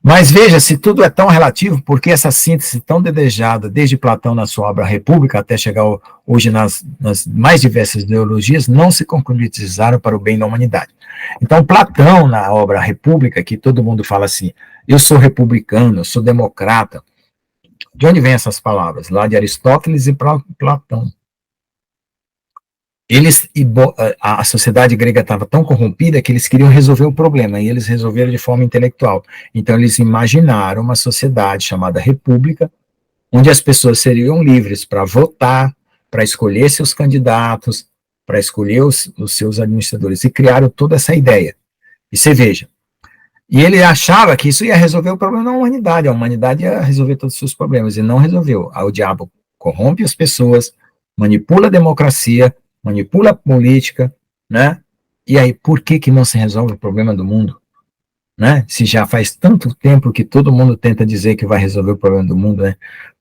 Mas veja, se tudo é tão relativo, por que essa síntese tão desejada, desde Platão na sua obra República, até chegar hoje nas mais diversas ideologias, não se concretizaram para o bem da humanidade? Então, Platão, na obra República, que todo mundo fala assim, eu sou republicano, eu sou democrata. De onde vêm essas palavras? Lá de Aristóteles e Platão. A sociedade grega estava tão corrompida que eles queriam resolver o problema, e eles resolveram de forma intelectual. Então, eles imaginaram uma sociedade chamada república, onde as pessoas seriam livres para votar, para escolher seus candidatos, para escolher os seus administradores, e criaram toda essa ideia. E você veja, e ele achava que isso ia resolver o problema da humanidade, a humanidade ia resolver todos os seus problemas, e não resolveu. Aí o diabo corrompe as pessoas, manipula a democracia, manipula a política, né? E aí, por que não se resolve o problema do mundo? Né? Se já faz tanto tempo que todo mundo tenta dizer que vai resolver o problema do mundo, né?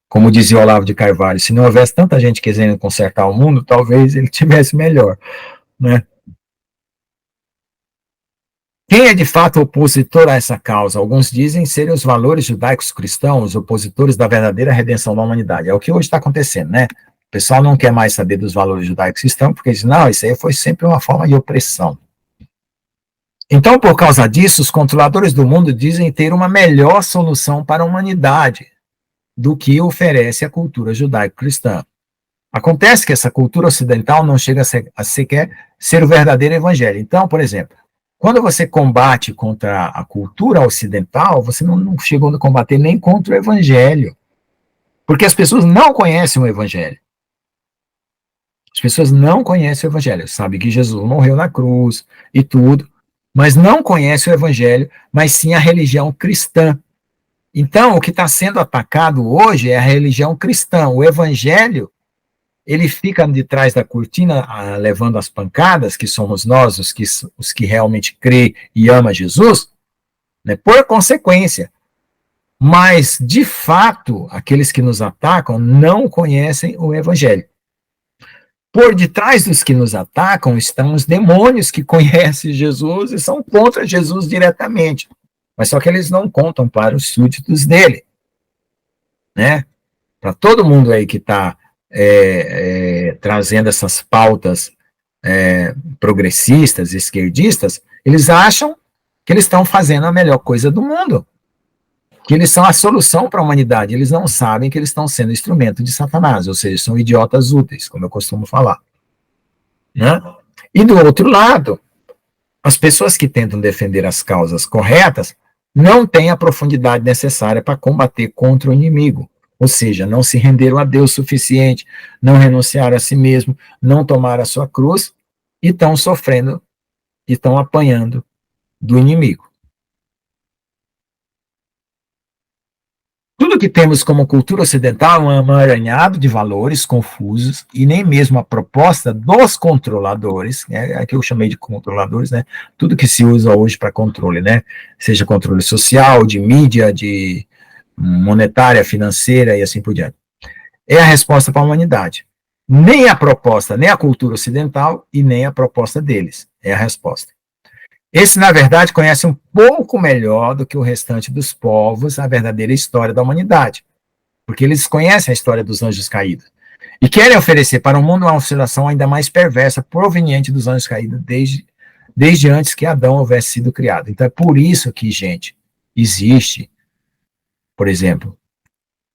Como dizia o Olavo de Carvalho, se não houvesse tanta gente querendo consertar o mundo, talvez ele tivesse melhor, né? Quem é de fato opositor a essa causa? Alguns dizem serem os valores judaicos cristãos, opositores da verdadeira redenção da humanidade. É o que hoje está acontecendo, né? O pessoal não quer mais saber dos valores judaicos cristãos, porque diz, não, isso aí foi sempre uma forma de opressão. Então, por causa disso, os controladores do mundo dizem ter uma melhor solução para a humanidade do que oferece a cultura judaico-cristã. Acontece que essa cultura ocidental não chega a sequer ser o verdadeiro evangelho. Então, por exemplo, quando você combate contra a cultura ocidental, você não chegou a combater nem contra o evangelho, porque as pessoas não conhecem o evangelho. As pessoas não conhecem o evangelho, sabem que Jesus morreu na cruz e tudo, mas não conhecem o evangelho, mas sim a religião cristã. Então, o que está sendo atacado hoje é a religião cristã. O evangelho, ele fica de trás da cortina, levando as pancadas, que somos nós, os que realmente crê e ama Jesus, né, por consequência. Mas, de fato, aqueles que nos atacam não conhecem o evangelho. Por detrás dos que nos atacam estão os demônios que conhecem Jesus e são contra Jesus diretamente. Mas só que eles não contam para os súditos dele. Né? Para todo mundo aí que está trazendo essas pautas progressistas, esquerdistas, eles acham que eles estão fazendo a melhor coisa do mundo. Que eles são a solução para a humanidade, eles não sabem que eles estão sendo instrumento de Satanás, ou seja, são idiotas úteis, como eu costumo falar. Né? E do outro lado, as pessoas que tentam defender as causas corretas não têm a profundidade necessária para combater contra o inimigo, ou seja, não se renderam a Deus o suficiente, não renunciaram a si mesmo, não tomaram a sua cruz, e estão sofrendo, e estão apanhando do inimigo. Tudo que temos como cultura ocidental é um emaranhado de valores confusos e nem mesmo a proposta dos controladores, que eu chamei de controladores, né? Tudo que se usa hoje para controle, né? Seja controle social, de mídia, de monetária, financeira e assim por diante. É a resposta para a humanidade. Nem a proposta, nem a cultura ocidental e nem a proposta deles. É a resposta. Esse, na verdade, conhece um pouco melhor do que o restante dos povos a verdadeira história da humanidade, porque eles conhecem a história dos anjos caídos e querem oferecer para o mundo uma oscilação ainda mais perversa proveniente dos anjos caídos desde antes que Adão houvesse sido criado. Então é por isso que, gente, existe, por exemplo,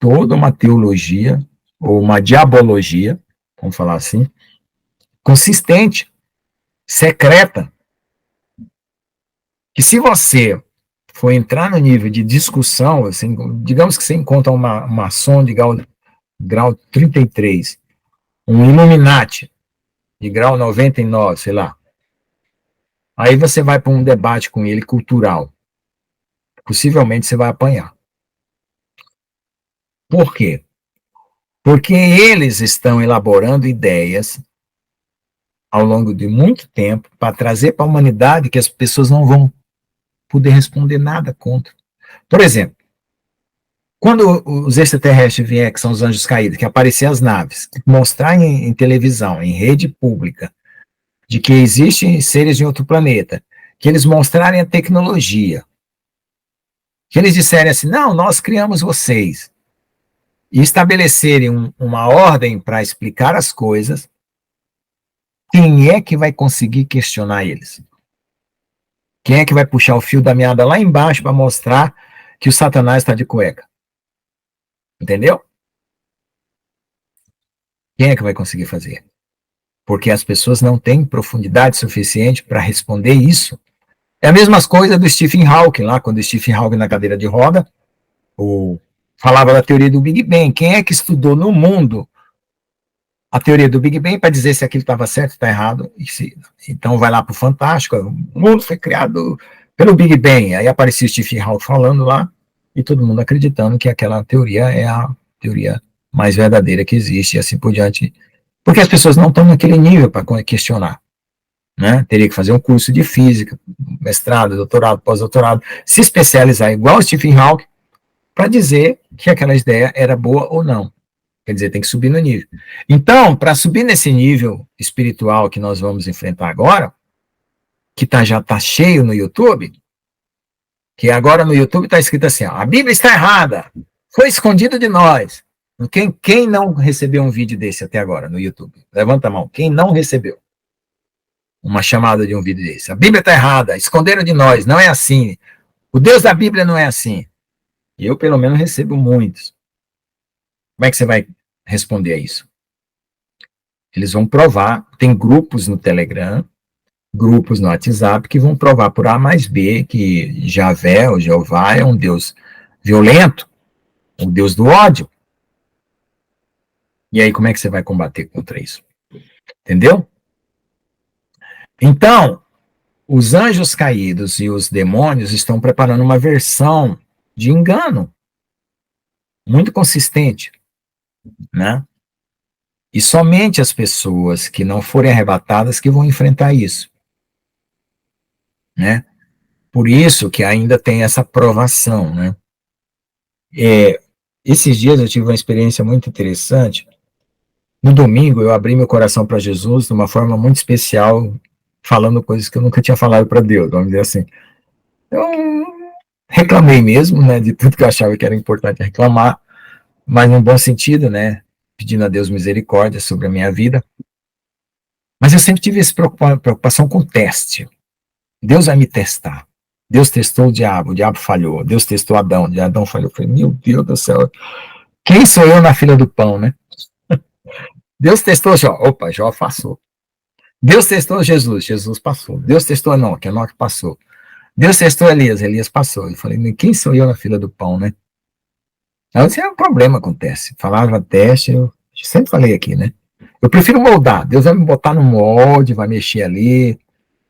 toda uma teologia ou uma diabologia, vamos falar assim, consistente, secreta, que se você for entrar no nível de discussão, assim, digamos que você encontra uma maçom de grau 33, um Illuminati de grau 99, sei lá. Aí você vai para um debate com ele cultural. Possivelmente você vai apanhar. Por quê? Porque eles estão elaborando ideias ao longo de muito tempo para trazer para a humanidade que as pessoas não vão poder responder nada contra. Por exemplo, quando os extraterrestres vierem, que são os anjos caídos, que aparecer as naves, mostrar em televisão, em rede pública, de que existem seres de outro planeta, que eles mostrarem a tecnologia, que eles disserem assim, não, nós criamos vocês, e estabelecerem uma ordem para explicar as coisas, quem é que vai conseguir questionar eles? Quem é que vai puxar o fio da meada lá embaixo para mostrar que o Satanás está de cueca? Entendeu? Quem é que vai conseguir fazer? Porque as pessoas não têm profundidade suficiente para responder isso. É a mesma coisa do Stephen Hawking, lá, quando o Stephen Hawking na cadeira de roda, falava da teoria do Big Bang. Quem é que estudou no mundo a teoria do Big Bang para dizer se aquilo estava certo ou está errado? Então vai lá para o Fantástico, o mundo foi criado pelo Big Bang. Aí aparecia o Stephen Hawking falando lá, e todo mundo acreditando que aquela teoria é a teoria mais verdadeira que existe, e assim por diante. Porque as pessoas não estão naquele nível para questionar. Né? Teria que fazer um curso de física, mestrado, doutorado, pós-doutorado, se especializar igual o Stephen Hawking, para dizer que aquela ideia era boa ou não. Quer dizer, tem que subir no nível. Então, para subir nesse nível espiritual que nós vamos enfrentar agora, que já está cheio no YouTube, que agora no YouTube está escrito assim, ó, a Bíblia está errada, foi escondido de nós. Quem não recebeu um vídeo desse até agora no YouTube? Levanta a mão. Quem não recebeu uma chamada de um vídeo desse? A Bíblia está errada, esconderam de nós, não é assim. O Deus da Bíblia não é assim. Eu, pelo menos, recebo muitos. Como é que você vai responder a isso? Eles vão provar, tem grupos no Telegram, grupos no WhatsApp, que vão provar por A mais B que Javé, ou Jeová, é um Deus violento, um Deus do ódio. E aí, como é que você vai combater contra isso? Entendeu? Então, os anjos caídos e os demônios estão preparando uma versão de engano muito consistente, né? E somente as pessoas que não forem arrebatadas que vão enfrentar isso, né? Por isso que ainda tem essa provação, né? Esses dias eu tive uma experiência muito interessante. No domingo eu abri meu coração para Jesus de uma forma muito especial, falando coisas que eu nunca tinha falado para Deus, vamos dizer assim. Eu reclamei mesmo, né, de tudo que eu achava que era importante reclamar, mas num bom sentido, né, pedindo a Deus misericórdia sobre a minha vida. Mas eu sempre tive essa preocupação com o teste. Deus vai me testar. Deus testou o diabo falhou. Deus testou Adão falhou. Eu falei, meu Deus do céu, quem sou eu na fila do pão, né? Deus testou Jó, opa, Jó passou. Deus testou Jesus passou. Deus testou Enoque passou. Deus testou Elias passou. Eu falei, quem sou eu na fila do pão, né? Então, esse é um problema com o teste. Falava teste, eu sempre falei aqui, né? Eu prefiro moldar. Deus vai me botar no molde, vai mexer ali,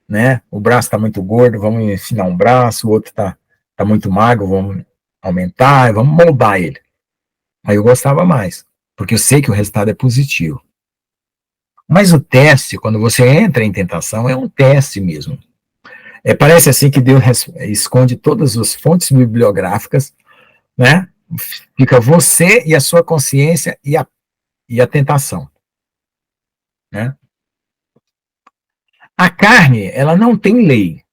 né? O braço está muito gordo, vamos ensinar um braço, o outro tá muito magro, vamos aumentar, vamos moldar ele. Aí eu gostava mais, porque eu sei que o resultado é positivo. Mas o teste, quando você entra em tentação, é um teste mesmo. Parece assim que Deus esconde todas as fontes bibliográficas, né? Fica você e a sua consciência e a tentação, né? A carne, ela não tem lei.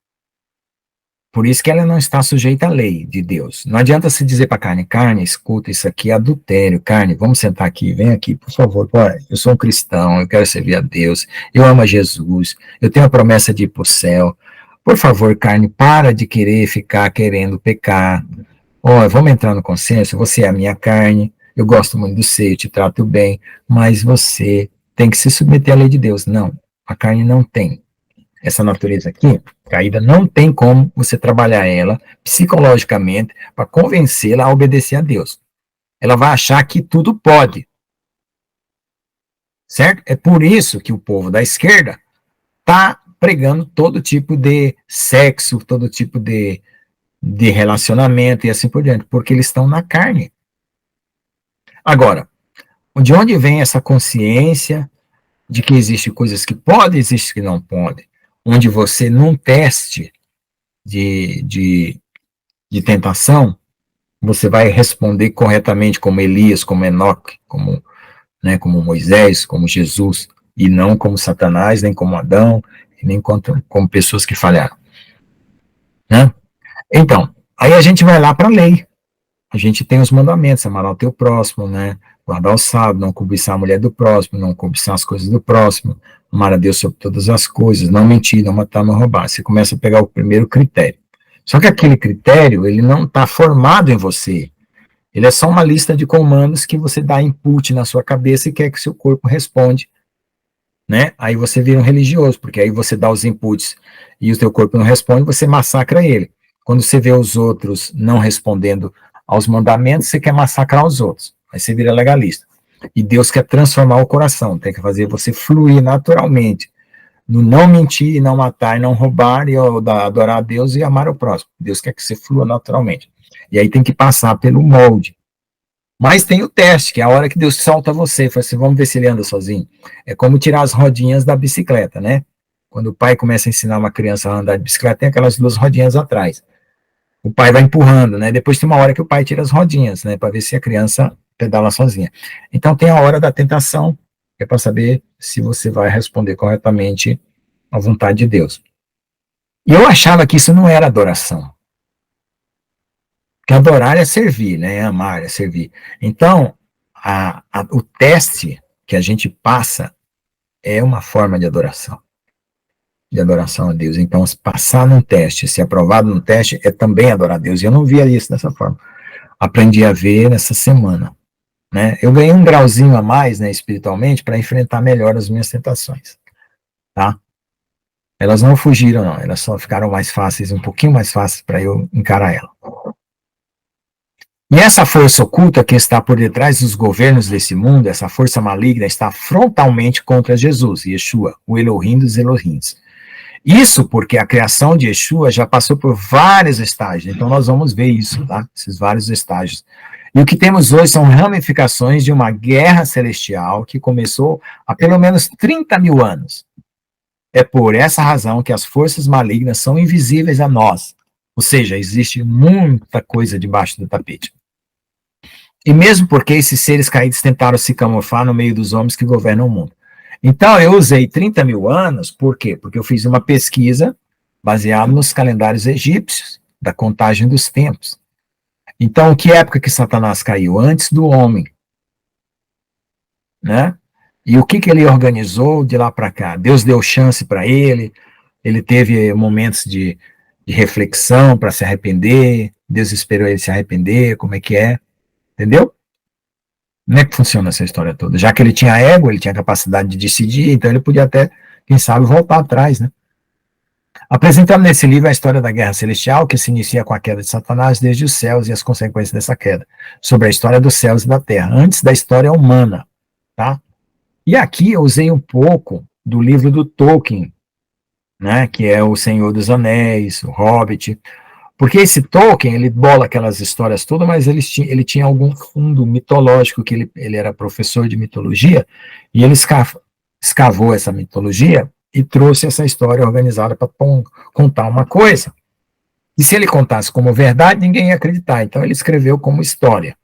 Por isso que ela não está sujeita à lei de Deus. Não adianta se dizer para a carne, escuta, isso aqui é adultério, carne, vamos sentar aqui, vem aqui, por favor, eu sou um cristão, eu quero servir a Deus, eu amo a Jesus, eu tenho a promessa de ir para o céu. Por favor, carne, para de querer ficar querendo pecar. Vamos entrar no consenso, você é a minha carne, eu gosto muito de você, eu te trato bem, mas você tem que se submeter à lei de Deus. Não, a carne não tem. Essa natureza aqui, caída, não tem como você trabalhar ela psicologicamente para convencê-la a obedecer a Deus. Ela vai achar que tudo pode. Certo? É por isso que o povo da esquerda está pregando todo tipo de sexo, todo tipo de relacionamento e assim por diante, porque eles estão na carne. Agora, de onde vem essa consciência de que existem coisas que podem, existem que não podem? Onde você, num teste, de tentação, você vai responder corretamente como Elias, como Enoque, como, né, como Moisés, como Jesus, e não como Satanás, nem como Adão, nem como pessoas que falharam. Né? Então, aí a gente vai lá para a lei. A gente tem os mandamentos, amar o teu próximo, né? Guardar o sábado, não cobiçar a mulher do próximo, não cobiçar as coisas do próximo, amar a Deus sobre todas as coisas, não mentir, não matar, não roubar. Você começa a pegar o primeiro critério. Só que aquele critério, ele não está formado em você. Ele é só uma lista de comandos que você dá input na sua cabeça e quer que seu corpo responde, né? Aí você vira um religioso, porque aí você dá os inputs e o teu corpo não responde, você massacra ele. Quando você vê os outros não respondendo aos mandamentos, você quer massacrar os outros. Aí você vira legalista. E Deus quer transformar o coração, tem que fazer você fluir naturalmente no não mentir, não matar, não roubar, e adorar a Deus e amar o próximo. Deus quer que você flua naturalmente. E aí tem que passar pelo molde. Mas tem o teste, que é a hora que Deus solta você, fala assim, vamos ver se ele anda sozinho. É como tirar as rodinhas da bicicleta, né? Quando o pai começa a ensinar uma criança a andar de bicicleta, tem aquelas duas rodinhas atrás. O pai vai empurrando, né? Depois tem uma hora que o pai tira as rodinhas, né? Para ver se a criança pedala sozinha. Então tem a hora da tentação, que é para saber se você vai responder corretamente à vontade de Deus. E eu achava que isso não era adoração. Porque adorar é servir, né? Amar é servir. Então, o teste que a gente passa é uma forma de adoração a Deus. Então, se passar num teste, ser aprovado num teste, é também adorar a Deus. E eu não via isso dessa forma. Aprendi a ver nessa semana. Né? Eu ganhei um grauzinho a mais, né, espiritualmente, para enfrentar melhor as minhas tentações. Tá? Elas não fugiram, não. Elas só ficaram mais fáceis, um pouquinho mais fáceis para eu encarar ela. E essa força oculta que está por detrás dos governos desse mundo, essa força maligna, está frontalmente contra Jesus, Yeshua, o Elohim dos Elohims. Isso porque a criação de Yeshua já passou por vários estágios, então nós vamos ver isso, tá? Esses vários estágios. E o que temos hoje são ramificações de uma guerra celestial que começou há pelo menos 30 mil anos. É por essa razão que as forças malignas são invisíveis a nós. Ou seja, existe muita coisa debaixo do tapete. E mesmo porque esses seres caídos tentaram se camuflar no meio dos homens que governam o mundo. Então, eu usei 30 mil anos, por quê? Porque eu fiz uma pesquisa baseada nos calendários egípcios, da contagem dos tempos. Então, que época que Satanás caiu? Antes do homem. Né? E o que ele organizou de lá para cá? Deus deu chance para ele teve momentos de reflexão para se arrepender, Deus esperou ele se arrepender, como é que é? Entendeu? Como é que funciona essa história toda? Já que ele tinha ego, ele tinha capacidade de decidir, então ele podia até, quem sabe, voltar atrás, né? Apresentando nesse livro a história da Guerra Celestial, que se inicia com a queda de Satanás desde os céus e as consequências dessa queda, sobre a história dos céus e da terra, antes da história humana, tá? E aqui eu usei um pouco do livro do Tolkien, né, que é O Senhor dos Anéis, o Hobbit, porque esse Tolkien, ele bola aquelas histórias todas, mas ele tinha algum fundo mitológico, que ele era professor de mitologia, e ele escavou essa mitologia e trouxe essa história organizada para contar uma coisa. E se ele contasse como verdade, ninguém ia acreditar, então ele escreveu como história.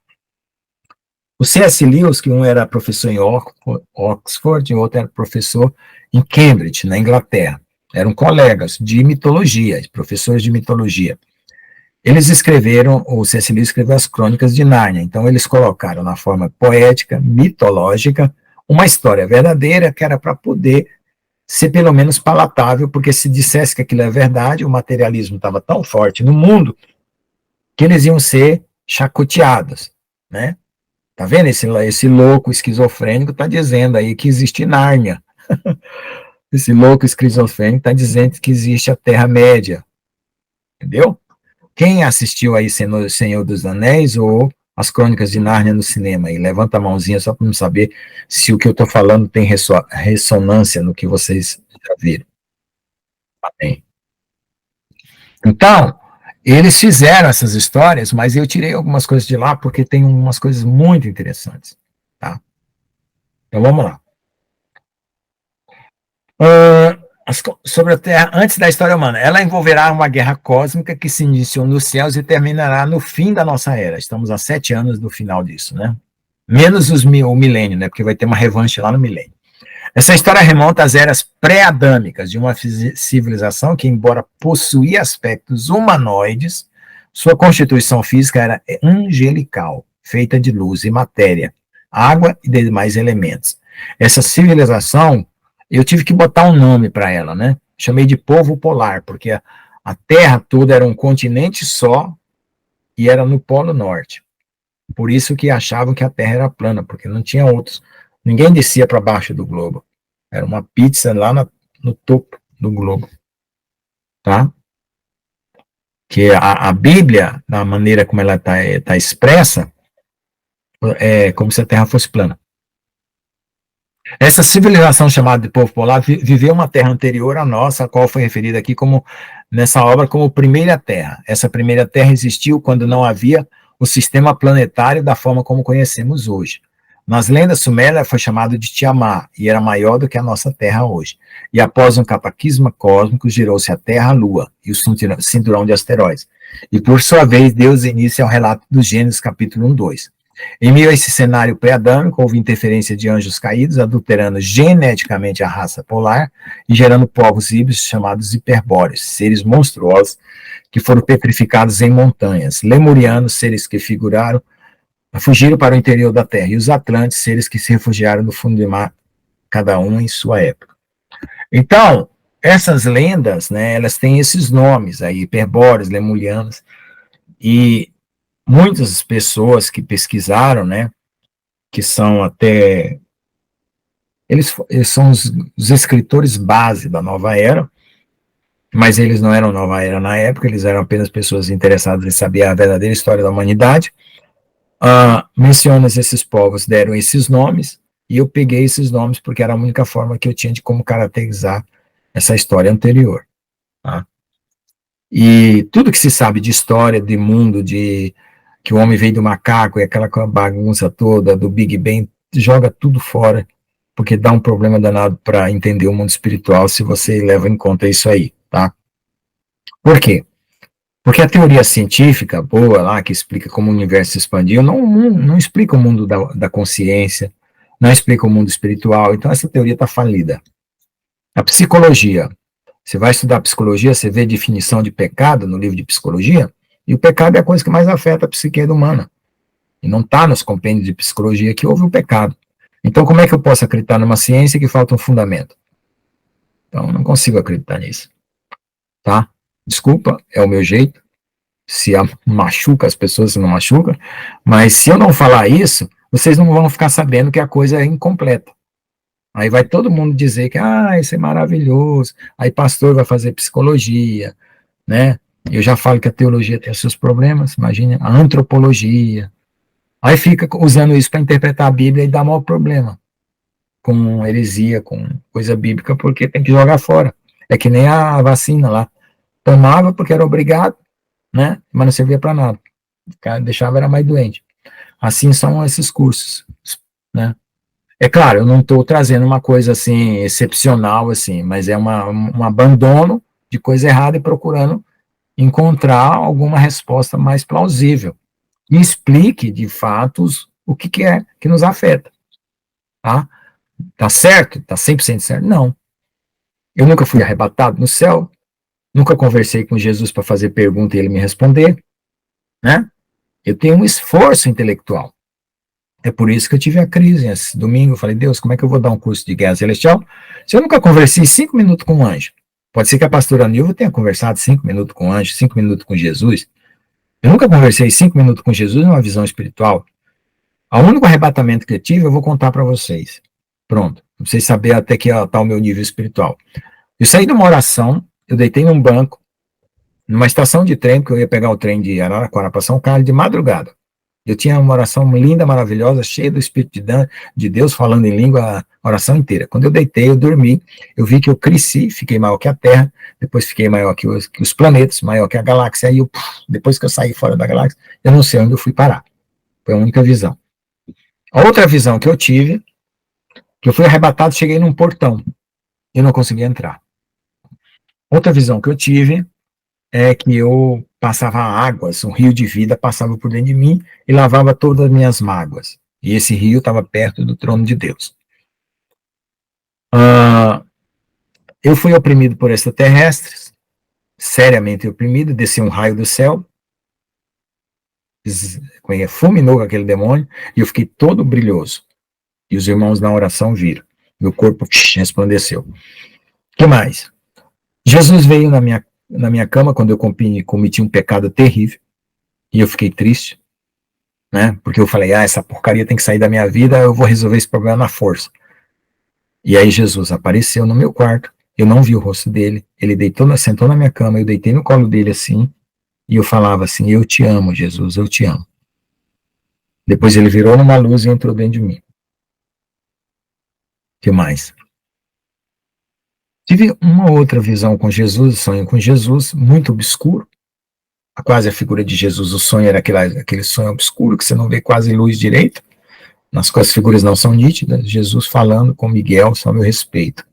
O C.S. Lewis, que um era professor em Oxford e o outro era professor em Cambridge, na Inglaterra, eram colegas de mitologia, professores de mitologia. Eles escreveram, o C.S. Lewis escreveu as Crônicas de Nárnia, então eles colocaram na forma poética, mitológica, uma história verdadeira que era para poder ser pelo menos palatável, porque se dissesse que aquilo é verdade, o materialismo estava tão forte no mundo que eles iam ser chacoteados, né? Tá vendo? Esse louco esquizofrênico está dizendo aí que existe Nárnia. Esse louco esquizofrênico está dizendo que existe a Terra-média. Entendeu? Quem assistiu aí Senhor dos Anéis ou as Crônicas de Nárnia no cinema? Aí levanta a mãozinha só para não saber se o que eu estou falando tem ressonância no que vocês já viram. Amém. Então, eles fizeram essas histórias, mas eu tirei algumas coisas de lá porque tem umas coisas muito interessantes. Tá? Então vamos lá. sobre a Terra antes da história humana. Ela envolverá uma guerra cósmica que se iniciou nos céus e terminará no fim da nossa era. Estamos há 7 anos do final disso, né? Menos o milênio, né? Porque vai ter uma revanche lá no milênio. Essa história remonta às eras pré-adâmicas de uma civilização que, embora possuía aspectos humanoides, sua constituição física era angelical, feita de luz e matéria, água e demais elementos. Essa civilização, eu tive que botar um nome para ela, né? Chamei de povo polar, porque a Terra toda era um continente só e era no Polo Norte. Por isso que achavam que a Terra era plana, porque não tinha outros. Ninguém descia para baixo do globo. Era uma pizza lá no topo do globo. Tá? Que a Bíblia, da maneira como ela tá expressa, é como se a Terra fosse plana. Essa civilização chamada de povo polar viveu uma terra anterior à nossa, a qual foi referida aqui nessa obra como primeira terra. Essa primeira terra existiu quando não havia o sistema planetário da forma como conhecemos hoje. Nas lendas sumérias foi chamado de Tiamat e era maior do que a nossa Terra hoje. E após um cataclisma cósmico, girou-se a Terra, a Lua e o cinturão de asteroides. E por sua vez, Deus inicia o relato dos Gênesis, capítulo 1, 2. Em meio a esse cenário pré-adâmico, houve interferência de anjos caídos, adulterando geneticamente a raça polar e gerando povos híbridos chamados hiperbóreos, seres monstruosos que foram petrificados em montanhas. Lemurianos, seres que fugiram para o interior da Terra, e os Atlantes, seres que se refugiaram no fundo do mar, cada um em sua época. Então, essas lendas, né, elas têm esses nomes aí, hiperbóreos, lemurianos, e muitas pessoas que pesquisaram, né, que são até, eles são os escritores base da Nova Era, mas eles não eram Nova Era na época, eles eram apenas pessoas interessadas em saber a verdadeira história da humanidade. Mencionas esses povos, deram esses nomes, e eu peguei esses nomes porque era a única forma que eu tinha de como caracterizar essa história anterior. Tá? E tudo que se sabe de história, de mundo, de que o homem veio do macaco e aquela bagunça toda do Big Bang, joga tudo fora, porque dá um problema danado para entender o mundo espiritual se você leva em conta isso aí. Tá? Por quê? Porque a teoria científica boa lá, que explica como o universo se expandiu, não explica o mundo da consciência, não explica o mundo espiritual, então essa teoria está falida. A psicologia, você vai estudar psicologia, você vê definição de pecado no livro de psicologia, e o pecado é a coisa que mais afeta a psique humana. E não está nos compêndios de psicologia que houve o pecado. Então como é que eu posso acreditar numa ciência que falta um fundamento? Então não consigo acreditar nisso. Tá? Desculpa, é o meu jeito, se machuca as pessoas, se não machuca, mas se eu não falar isso, vocês não vão ficar sabendo que a coisa é incompleta. Aí vai todo mundo dizer que, isso é maravilhoso, aí pastor vai fazer psicologia, né, eu já falo que a teologia tem seus problemas, imagine a antropologia, aí fica usando isso para interpretar a Bíblia e dá maior problema, com heresia, com coisa bíblica, porque tem que jogar fora, é que nem a vacina lá, tomava porque era obrigado, né? Mas não servia para nada. Deixava era mais doente. Assim são esses cursos, né? É claro, eu não estou trazendo uma coisa assim excepcional assim, mas é um abandono de coisa errada e procurando encontrar alguma resposta mais plausível que explique de fato o que é que nos afeta, tá? Tá certo? Tá 100% certo? Não. Eu nunca fui arrebatado no céu. Nunca conversei com Jesus para fazer pergunta e ele me responder, né? Eu tenho um esforço intelectual. É por isso que eu tive a crise esse domingo. Eu falei, Deus, como é que eu vou dar um curso de guerra celestial se eu nunca conversei 5 minutos com um anjo? Pode ser que a pastora Nilva tenha conversado 5 minutos com um anjo, 5 minutos com Jesus. Eu nunca conversei 5 minutos com Jesus numa visão espiritual. O único arrebatamento que eu tive, eu vou contar para vocês. Pronto. Pra vocês saberem até que está o meu nível espiritual. Eu saí de uma oração, eu deitei num banco, numa estação de trem, porque eu ia pegar o trem de Araraquara para São Carlos de madrugada. Eu tinha uma oração linda, maravilhosa, cheia do Espírito de Deus, falando em língua a oração inteira. Quando eu deitei, eu dormi, eu vi que eu cresci, fiquei maior que a Terra, depois fiquei maior que os planetas, maior que a galáxia, aí depois que eu saí fora da galáxia, eu não sei onde eu fui parar. Foi a única visão. A outra visão que eu tive, que eu fui arrebatado, cheguei num portão, eu não consegui entrar. Outra visão que eu tive é que eu passava águas, um rio de vida passava por dentro de mim e lavava todas as minhas mágoas. E esse rio estava perto do trono de Deus. Eu fui oprimido por extraterrestres, seriamente oprimido, desci um raio do céu, fulminou com aquele demônio, e eu fiquei todo brilhoso. E os irmãos na oração viram. Meu corpo resplandeceu. O que mais? Jesus veio na minha cama quando eu cometi um pecado terrível, e eu fiquei triste, né? Porque eu falei, essa porcaria tem que sair da minha vida, eu vou resolver esse problema na força. E aí Jesus apareceu no meu quarto, eu não vi o rosto dele, ele sentou na minha cama, eu deitei no colo dele assim, e eu falava assim, eu te amo, Jesus, eu te amo. Depois ele virou numa luz e entrou dentro de mim. O que mais? Tive uma outra visão com Jesus, sonho com Jesus, muito obscuro, quase a figura de Jesus, o sonho era aquele sonho obscuro, que você não vê quase luz direito, as figuras não são nítidas, Jesus falando com Miguel só meu respeito.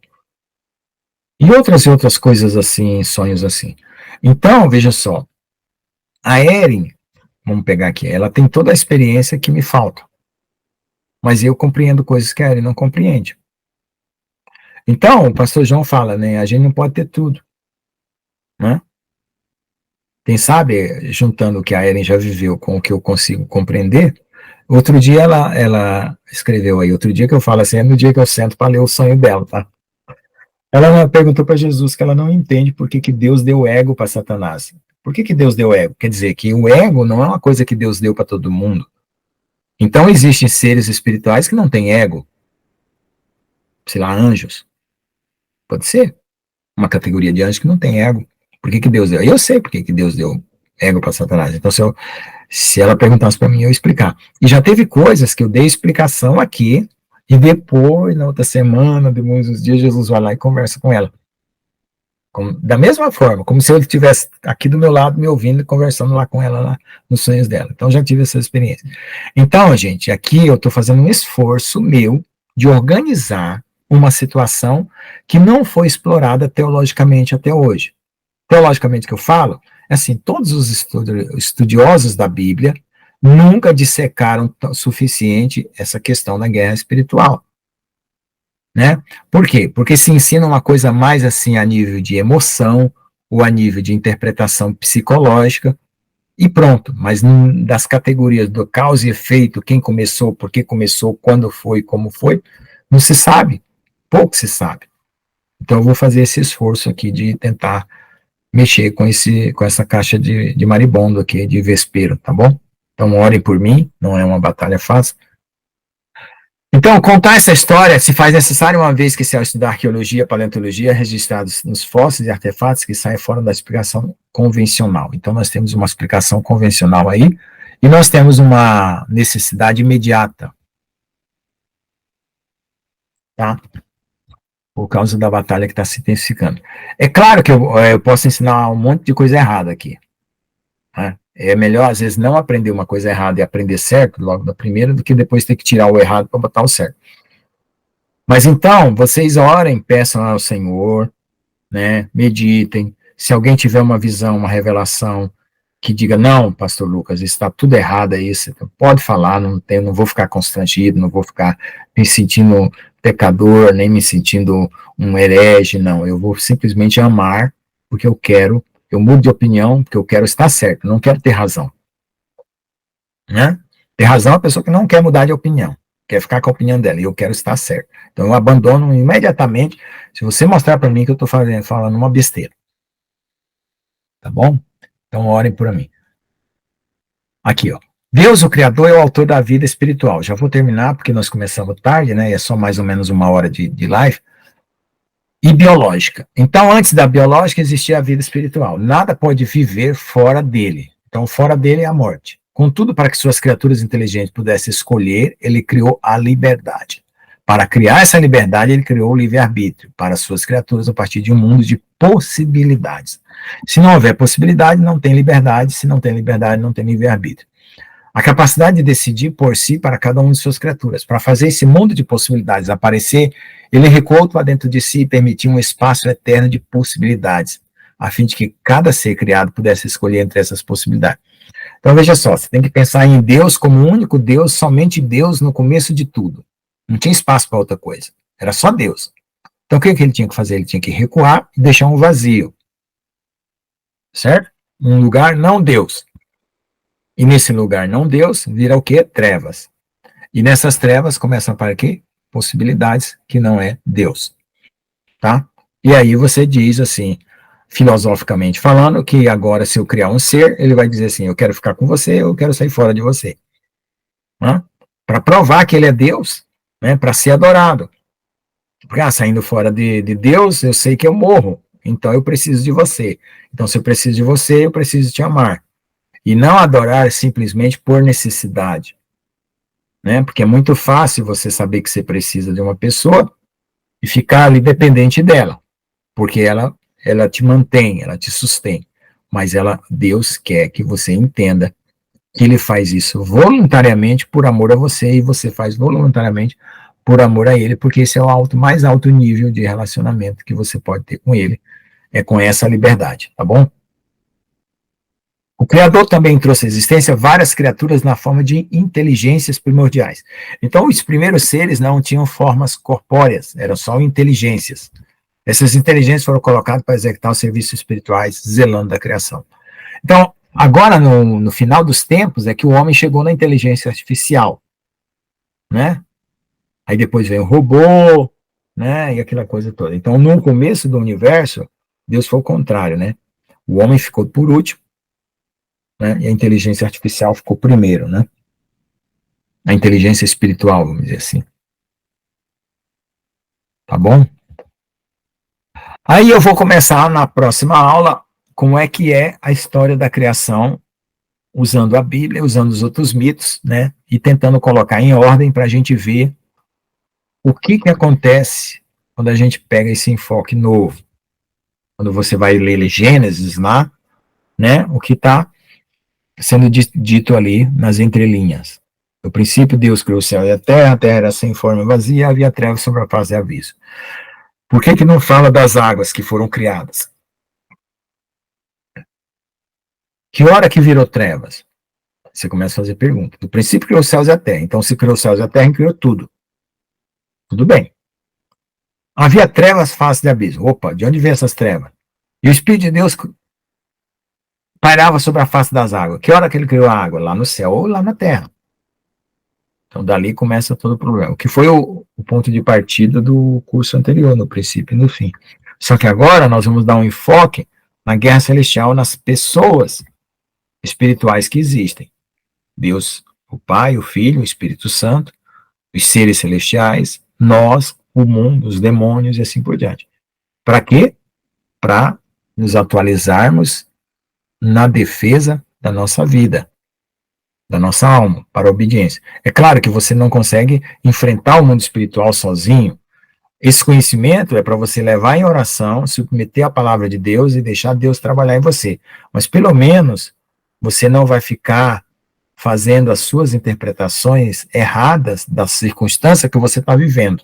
E outras coisas assim, sonhos assim. Então, veja só, a Erin, vamos pegar aqui, ela tem toda a experiência que me falta, mas eu compreendo coisas que a Erin não compreende. Então, o pastor João fala, né, a gente não pode ter tudo, né? Quem sabe, juntando o que a Erin já viveu com o que eu consigo compreender, outro dia ela escreveu aí, outro dia que eu falo assim, é no dia que eu sento para ler o sonho dela, tá? Ela perguntou para Jesus que ela não entende por que Deus deu ego para Satanás. Por que Deus deu ego? Quer dizer que o ego não é uma coisa que Deus deu para todo mundo. Então existem seres espirituais que não têm ego. Sei lá, anjos. Pode ser. Uma categoria de anjos que não tem ego. Por que Deus deu? Eu sei por que Deus deu ego para Satanás. Então se ela perguntasse para mim, eu explicar. E já teve coisas que eu dei explicação aqui, e depois, na outra semana, depois dos dias, Jesus vai lá e conversa com ela. Da mesma forma, como se ele estivesse aqui do meu lado, me ouvindo e conversando lá com ela, lá nos sonhos dela. Então, já tive essa experiência. Então, gente, aqui eu estou fazendo um esforço meu de organizar uma situação que não foi explorada teologicamente até hoje. Teologicamente que eu falo, é assim, todos os estudiosos da Bíblia nunca dissecaram o suficiente essa questão da guerra espiritual. Né? Por quê? Porque se ensina uma coisa mais assim a nível de emoção, ou a nível de interpretação psicológica, e pronto. Mas das categorias do causa e efeito, quem começou, por que começou, quando foi, como foi, não se sabe. Pouco se sabe. Então eu vou fazer esse esforço aqui de tentar mexer com essa caixa de maribondo aqui, de vespeiro, tá bom? Então orem por mim, não é uma batalha fácil. Então, contar essa história se faz necessário uma vez que se ao estudar arqueologia, paleontologia, registrados nos fósseis e artefatos que saem fora da explicação convencional. Então, nós temos uma explicação convencional aí, e nós temos uma necessidade imediata, tá? Por causa da batalha que está se intensificando. É claro que eu posso ensinar um monte de coisa errada aqui, né? É melhor, às vezes, não aprender uma coisa errada e aprender certo logo da primeira, do que depois ter que tirar o errado para botar o certo. Mas então, vocês orem, peçam ao Senhor, né, meditem. Se alguém tiver uma visão, uma revelação, que diga, não, pastor Lucas, isso está tudo errado aí, você pode falar, não vou ficar constrangido, não vou ficar me sentindo pecador, nem me sentindo um herege, não. Eu vou simplesmente amar, porque eu mudo de opinião porque eu quero estar certo, não quero ter razão. Né? Ter razão é a pessoa que não quer mudar de opinião, quer ficar com a opinião dela, e eu quero estar certo. Então eu abandono imediatamente, se você mostrar para mim que eu estou falando uma besteira. Tá bom? Então orem por mim. Aqui, ó. Deus, o Criador, é o autor da vida espiritual. Já vou terminar, porque nós começamos tarde, né? E é só mais ou menos 1 hora de live. E biológica. Então, antes da biológica, existia a vida espiritual. Nada pode viver fora dele. Então, fora dele é a morte. Contudo, para que suas criaturas inteligentes pudessem escolher, ele criou a liberdade. Para criar essa liberdade, ele criou o livre-arbítrio para suas criaturas a partir de um mundo de possibilidades. Se não houver possibilidade, não tem liberdade. Se não tem liberdade, não tem livre-arbítrio. A capacidade de decidir por si para cada uma de suas criaturas. Para fazer esse mundo de possibilidades aparecer, ele recuou para dentro de si e permitiu um espaço eterno de possibilidades. a fim de que cada ser criado pudesse escolher entre essas possibilidades. Então, veja só, você tem que pensar em Deus como o único Deus, somente Deus no começo de tudo. Não tinha espaço para outra coisa. Era só Deus. Então, o que ele tinha que fazer? Ele tinha que recuar e deixar um vazio. Certo? Um lugar não Deus. E nesse lugar não Deus, vira o quê? Trevas. E nessas trevas começam a aparecer possibilidades que não é Deus. Tá? E aí você diz assim, filosoficamente falando, que agora se eu criar um ser, ele vai dizer assim, eu quero ficar com você, eu quero sair fora de você. Para provar que ele é Deus, né? Para ser adorado. Porque saindo fora de Deus, eu sei que eu morro, então eu preciso de você. Então se eu preciso de você, eu preciso te amar. E não adorar simplesmente por necessidade. Né? Porque é muito fácil você saber que você precisa de uma pessoa e ficar ali dependente dela. Porque ela te mantém, ela te sustém. Mas Deus quer que você entenda que ele faz isso voluntariamente por amor a você e você faz voluntariamente por amor a ele, porque esse é o mais alto nível de relacionamento que você pode ter com ele, é com essa liberdade, tá bom? O Criador também trouxe à existência várias criaturas na forma de inteligências primordiais. Então, os primeiros seres não tinham formas corpóreas, eram só inteligências. Essas inteligências foram colocadas para executar os serviços espirituais, zelando da criação. Então, agora, no final dos tempos, é que o homem chegou na inteligência artificial, né? Aí depois vem o robô, né? E aquela coisa toda. Então, no começo do universo, Deus foi o contrário, né? O homem ficou por último, né? E a inteligência artificial ficou primeiro, né? A inteligência espiritual, vamos dizer assim. Tá bom? Aí eu vou começar na próxima aula como é que é a história da criação, usando a Bíblia, usando os outros mitos, né? E tentando colocar em ordem para a gente ver o que acontece quando a gente pega esse enfoque novo. Quando você vai ler Gênesis lá, né? O que está sendo dito ali nas entrelinhas. No princípio, Deus criou o céu e a terra era sem forma e vazia, havia trevas sobre a face e abismo. Por que não fala das águas que foram criadas? Que hora que virou trevas? Você começa a fazer pergunta. No princípio criou os céus e a terra. Então, se criou os céus e a terra, criou tudo. Tudo bem. Havia trevas, face de abismo. Opa, de onde vem essas trevas? E o Espírito de Deus pairava sobre a face das águas. Que hora que ele criou a água? Lá no céu ou lá na terra. Então, dali começa todo o problema. Que foi o ponto de partida do curso anterior, no princípio e no fim. Só que agora nós vamos dar um enfoque na guerra celestial, nas pessoas espirituais que existem. Deus, o Pai, o Filho, o Espírito Santo, os seres celestiais, nós, o mundo, os demônios e assim por diante. Para quê? Para nos atualizarmos na defesa da nossa vida, da nossa alma, para a obediência. É claro que você não consegue enfrentar o mundo espiritual sozinho. Esse conhecimento é para você levar em oração, submeter a palavra de Deus e deixar Deus trabalhar em você. Mas pelo menos você não vai ficar fazendo as suas interpretações erradas da circunstância que você está vivendo.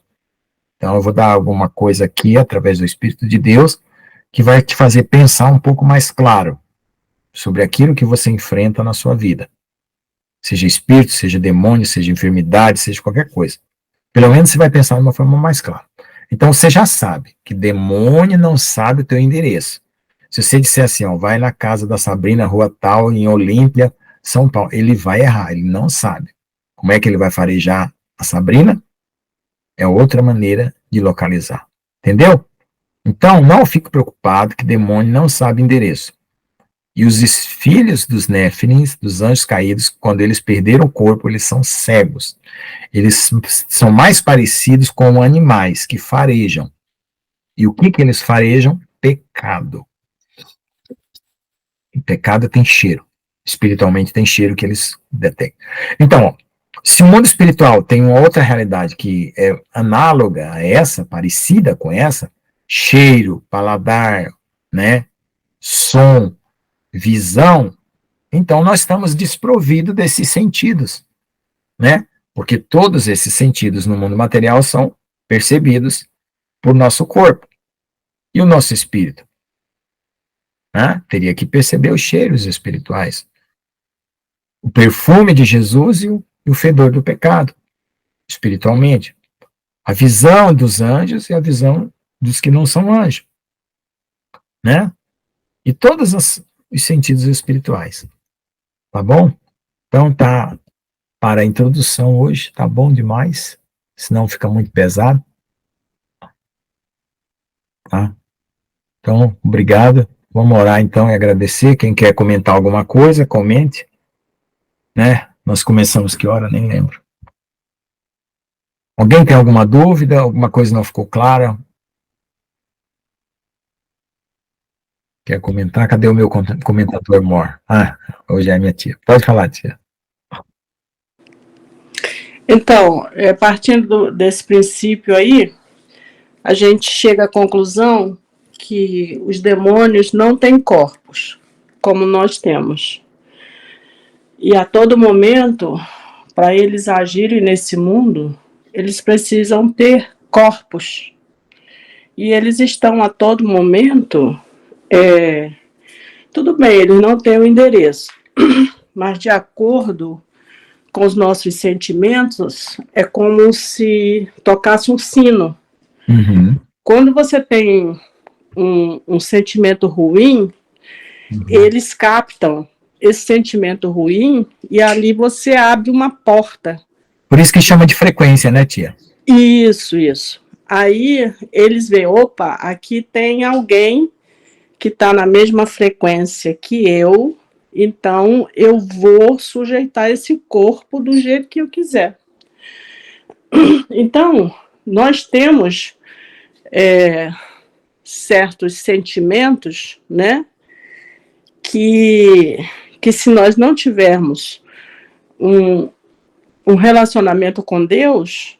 Então eu vou dar alguma coisa aqui, através do Espírito de Deus, que vai te fazer pensar um pouco mais claro sobre aquilo que você enfrenta na sua vida. Seja espírito, seja demônio, seja enfermidade, seja qualquer coisa. Pelo menos você vai pensar de uma forma mais clara. Então você já sabe que demônio não sabe o teu endereço. Se você disser assim, ó, vai na casa da Sabrina, rua tal, em Olímpia, São Paulo, ele vai errar, ele não sabe. Como é que ele vai farejar a Sabrina? É outra maneira de localizar. Entendeu? Então, não fique preocupado que demônio não sabe endereço. E os filhos dos Néfilins, dos anjos caídos, quando eles perderam o corpo, eles são cegos. Eles são mais parecidos com animais que farejam. E o que eles farejam? Pecado. E pecado tem cheiro. Espiritualmente tem cheiro que eles detectam. Então, ó, se o mundo espiritual tem uma outra realidade que é análoga a essa, parecida com essa, cheiro, paladar, né, som, visão, então nós estamos desprovidos desses sentidos, né? Porque todos esses sentidos no mundo material são percebidos por nosso corpo e o nosso espírito. né? Teria que perceber os cheiros espirituais. O perfume de Jesus e o fedor do pecado, espiritualmente. A visão dos anjos e a visão dos que não são anjos, né? E todos os sentidos espirituais. Tá bom? Então tá, para a introdução hoje, tá bom demais, senão fica muito pesado. Tá? Então, obrigado. Vamos orar então e agradecer. Quem quer comentar alguma coisa, comente. Né? Nós começamos que hora? Nem lembro. Alguém tem alguma dúvida? Alguma coisa não ficou clara? Quer comentar? Cadê o meu comentador mor? Ah, hoje é a minha tia. Pode falar, tia. Então, partindo desse princípio aí, a gente chega à conclusão que os demônios não têm corpos, como nós temos. E a todo momento, para eles agirem nesse mundo, eles precisam ter corpos. E eles estão a todo momento, tudo bem, eles não têm o endereço, mas de acordo com os nossos sentimentos, é como se tocasse um sino. Uhum. Quando você tem um sentimento ruim, eles captam esse sentimento ruim e ali você abre uma porta. Por isso que chama de frequência, né, tia? Isso. Aí eles veem, opa, aqui tem alguém que está na mesma frequência que eu, então eu vou sujeitar esse corpo do jeito que eu quiser. Então, nós temos certos sentimentos, né, que se nós não tivermos um relacionamento com Deus,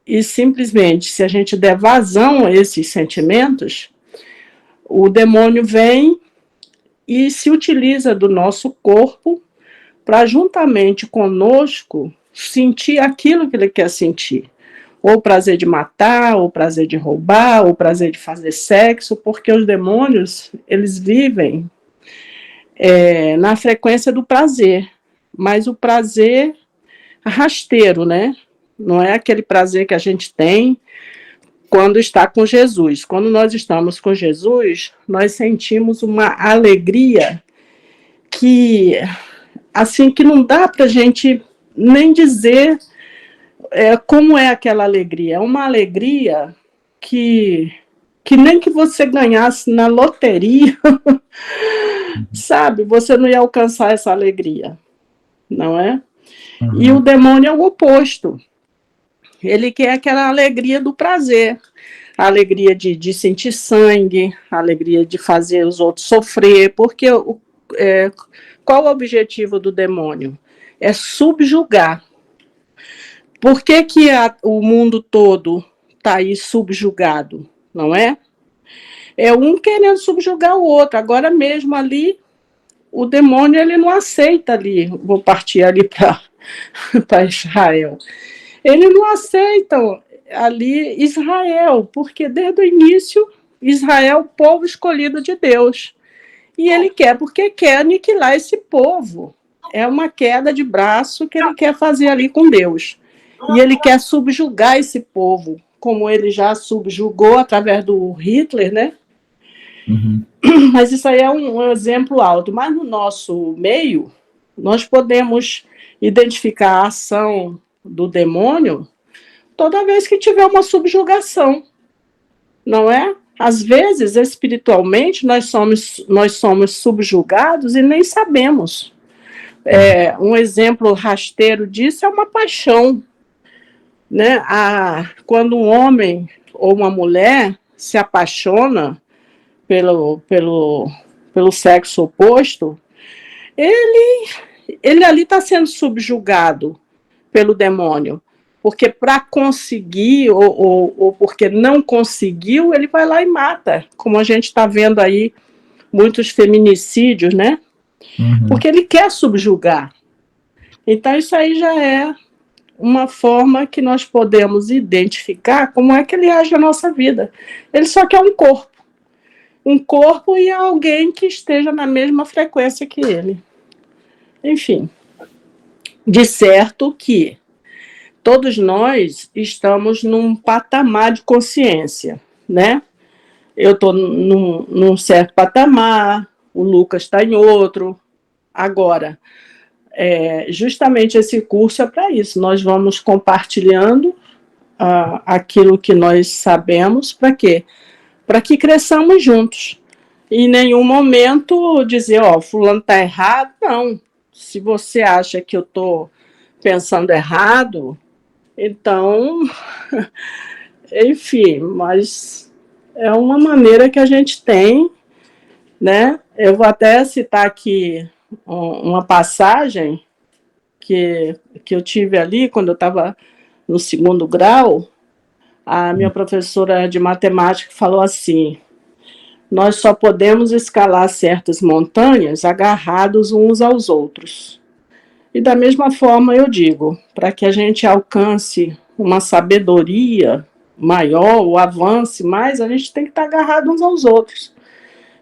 e simplesmente se a gente der vazão a esses sentimentos, o demônio vem e se utiliza do nosso corpo para juntamente conosco sentir aquilo que ele quer sentir. Ou o prazer de matar, ou o prazer de roubar, ou o prazer de fazer sexo, porque os demônios, eles vivem na frequência do prazer, mas o prazer rasteiro, né? Não é aquele prazer que a gente tem quando está com Jesus. Quando nós estamos com Jesus, nós sentimos uma alegria que, assim, que não dá para a gente nem dizer como é aquela alegria. É uma alegria que nem que você ganhasse na loteria, sabe? Você não ia alcançar essa alegria, não é? Uhum. E o demônio é o oposto. Ele quer aquela alegria do prazer, a alegria de sentir sangue, a alegria de fazer os outros sofrer, porque qual o objetivo do demônio? É subjugar. Por que o mundo todo está aí subjugado, não é? É um querendo subjugar o outro. Agora mesmo ali, o demônio ele não aceita ali, vou partir ali para Israel. Ele não aceita ali Israel, porque desde o início, Israel é o povo escolhido de Deus. E ele quer, porque quer aniquilar esse povo. É uma queda de braço que ele quer fazer ali com Deus. E ele quer subjugar esse povo, como ele já subjugou através do Hitler, né? Uhum. Mas isso aí é um exemplo alto. Mas no nosso meio, nós podemos identificar a ação do demônio toda vez que tiver uma subjugação, não é? Às vezes, espiritualmente, nós somos subjugados e nem sabemos. Um exemplo rasteiro disso é uma paixão, né? Quando um homem ou uma mulher se apaixona pelo sexo oposto, ele ali está sendo subjugado pelo demônio, porque para conseguir ou porque não conseguiu, ele vai lá e mata, como a gente está vendo aí muitos feminicídios, né? Uhum. Porque ele quer subjugar. Então isso aí já é uma forma que nós podemos identificar como é que ele age na nossa vida. Ele só quer um corpo. um corpo e alguém que esteja na mesma frequência que ele. Enfim, de certo que todos nós estamos num patamar de consciência, né? Eu estou num certo patamar, o Lucas está em outro. Agora, justamente esse curso é para isso. Nós vamos compartilhando aquilo que nós sabemos. Para quê? Para que cresçamos juntos. Em nenhum momento dizer, fulano está errado. Não. Se você acha que eu estou pensando errado, então, enfim, mas é uma maneira que a gente tem, né? Eu vou até citar aqui uma passagem que eu tive ali quando eu estava no 2º grau. A minha professora de matemática falou assim: nós só podemos escalar certas montanhas agarrados uns aos outros. E da mesma forma eu digo, para que a gente alcance uma sabedoria maior, ou avance mais, a gente tem que estar agarrado uns aos outros.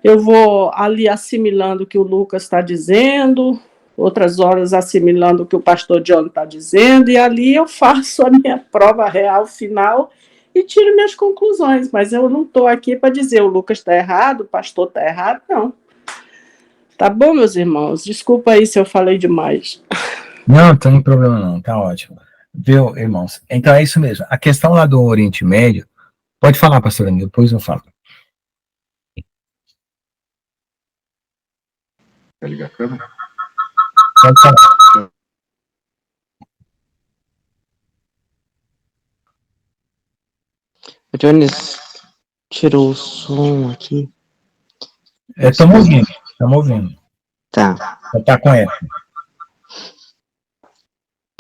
Eu vou ali assimilando o que o Lucas está dizendo, outras horas assimilando o que o pastor John está dizendo, e ali eu faço a minha prova real final e tiro minhas conclusões. Mas eu não estou aqui para dizer o Lucas está errado, o pastor está errado, não. Tá bom, meus irmãos? Desculpa aí se eu falei demais. Não, não tem problema não, tá ótimo. Viu, irmãos? Então é isso mesmo. A questão lá do Oriente Médio, pode falar, pastor Anil, depois eu falo. Quer ligar a câmera? Pode falar. O Jones tirou o som aqui. Estamos ouvindo. Tá. Tá com eco.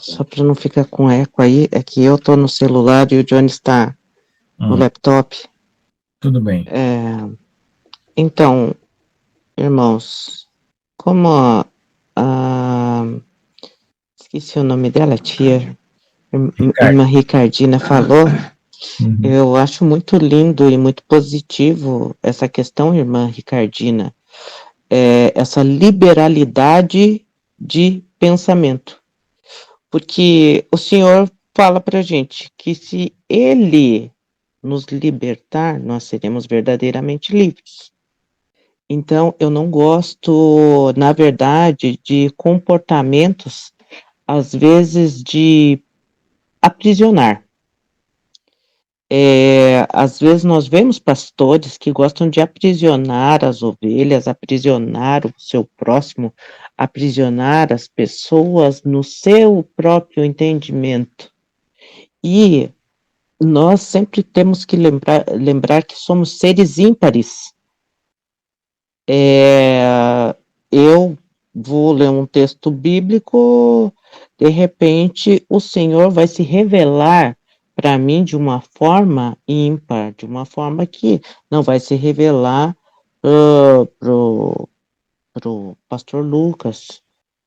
Só para não ficar com eco aí, é que eu tô no celular e o Jones está no laptop. Tudo bem. Então, irmãos, como esqueci o nome dela, tia, irmã Ricardina falou, eu acho muito lindo e muito positivo essa questão, irmã Ricardina, essa liberalidade de pensamento. Porque o Senhor fala para a gente que se Ele nos libertar, nós seremos verdadeiramente livres. Então, eu não gosto, na verdade, de comportamentos, às vezes, de aprisionar. Às vezes nós vemos pastores que gostam de aprisionar as ovelhas, aprisionar o seu próximo, aprisionar as pessoas no seu próprio entendimento. E nós sempre temos que lembrar que somos seres ímpares. Eu vou ler um texto bíblico, de repente o Senhor vai se revelar para mim de uma forma ímpar, de uma forma que não vai se revelar pro pastor Lucas,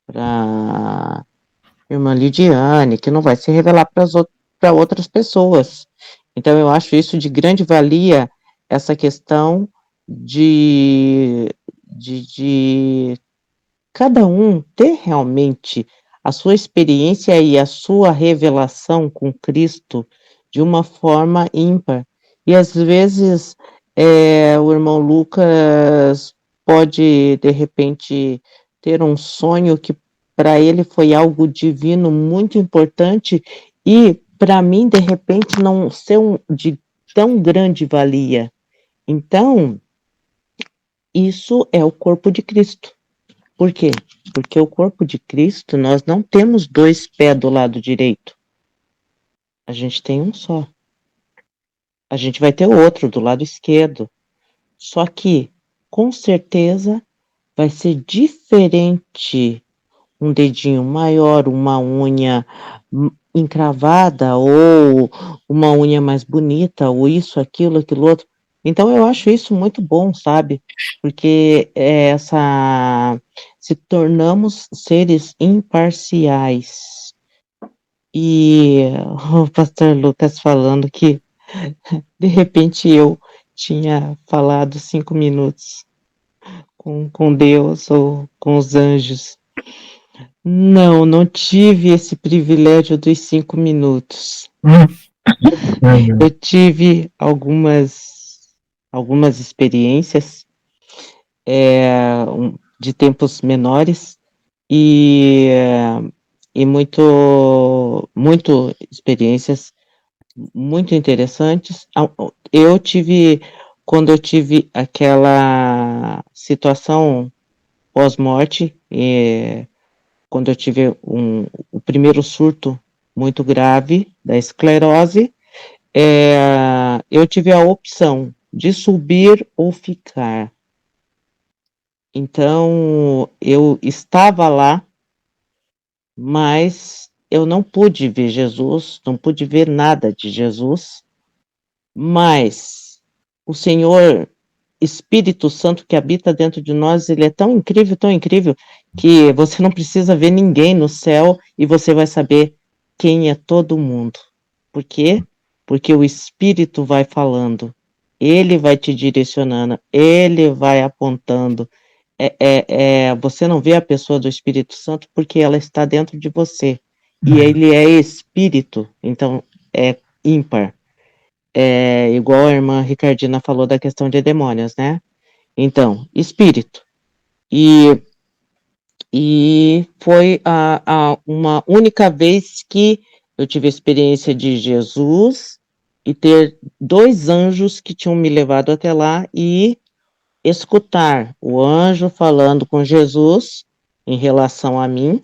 para irmã Lidiane, que não vai se revelar para outras pessoas. Então eu acho isso de grande valia, essa questão de cada um ter realmente a sua experiência e a sua revelação com Cristo de uma forma ímpar. E às vezes o irmão Lucas pode, de repente, ter um sonho que para ele foi algo divino muito importante e para mim, de repente, não ser de tão grande valia. Então, isso é o corpo de Cristo. Por quê? Porque o corpo de Cristo, nós não temos 2 pés do lado direito. A gente tem um só. A gente vai ter outro do lado esquerdo. Só que, com certeza, vai ser diferente um dedinho maior, uma unha encravada, ou uma unha mais bonita, ou isso, aquilo, aquilo outro. Então, eu acho isso muito bom, sabe? Porque se tornamos seres imparciais. E o pastor Lucas falando que, de repente, eu tinha falado 5 minutos com Deus ou com os anjos. Não, não tive esse privilégio dos 5 minutos. Eu tive algumas experiências de tempos menores e muito experiências muito interessantes. Quando eu tive aquela situação pós-morte, quando eu tive o primeiro surto muito grave da esclerose, eu tive a opção de subir ou ficar. Então, eu estava lá, mas eu não pude ver Jesus, não pude ver nada de Jesus, mas o Senhor, Espírito Santo que habita dentro de nós, ele é tão incrível, que você não precisa ver ninguém no céu e você vai saber quem é todo mundo. Por quê? Porque o Espírito vai falando, ele vai te direcionando, ele vai apontando. Você não vê a pessoa do Espírito Santo porque ela está dentro de você. E ele é Espírito, então é ímpar. Igual a irmã Ricardina falou da questão de demônios, né? Então, Espírito. E foi uma única vez que eu tive a experiência de Jesus e ter 2 anjos que tinham me levado até lá e escutar o anjo falando com Jesus em relação a mim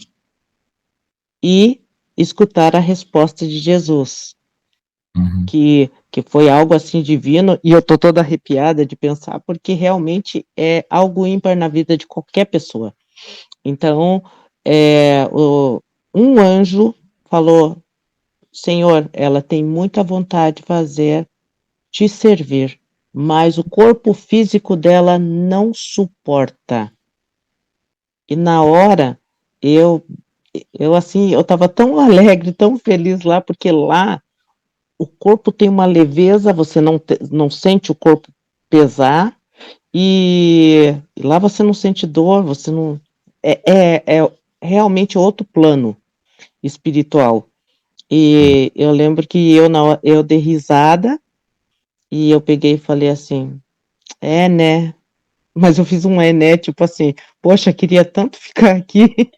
e escutar a resposta de Jesus, que foi algo assim divino, e eu tô toda arrepiada de pensar, porque realmente é algo ímpar na vida de qualquer pessoa. Então, um anjo falou: Senhor, ela tem muita vontade de fazer, te servir, mas o corpo físico dela não suporta. E na hora, eu estava tão alegre, tão feliz lá, porque lá o corpo tem uma leveza, você não sente o corpo pesar, e lá você não sente dor, você não... É realmente outro plano espiritual. E eu lembro que eu dei risada, e eu peguei e falei assim, né? Mas eu fiz um né, tipo assim, poxa, queria tanto ficar aqui.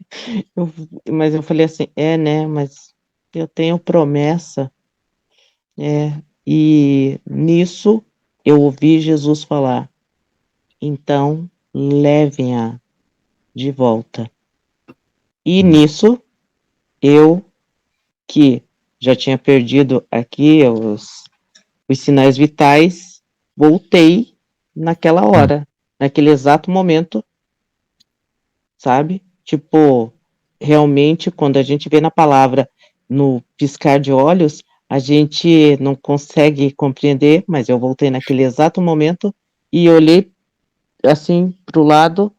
Mas eu falei assim, né? Mas eu tenho promessa. E nisso eu ouvi Jesus falar, então levem-a de volta. E nisso, eu, que já tinha perdido aqui os sinais vitais, voltei naquela hora, naquele exato momento, sabe? Tipo, realmente, quando a gente vê na palavra, no piscar de olhos, a gente não consegue compreender, mas eu voltei naquele exato momento e olhei assim para o lado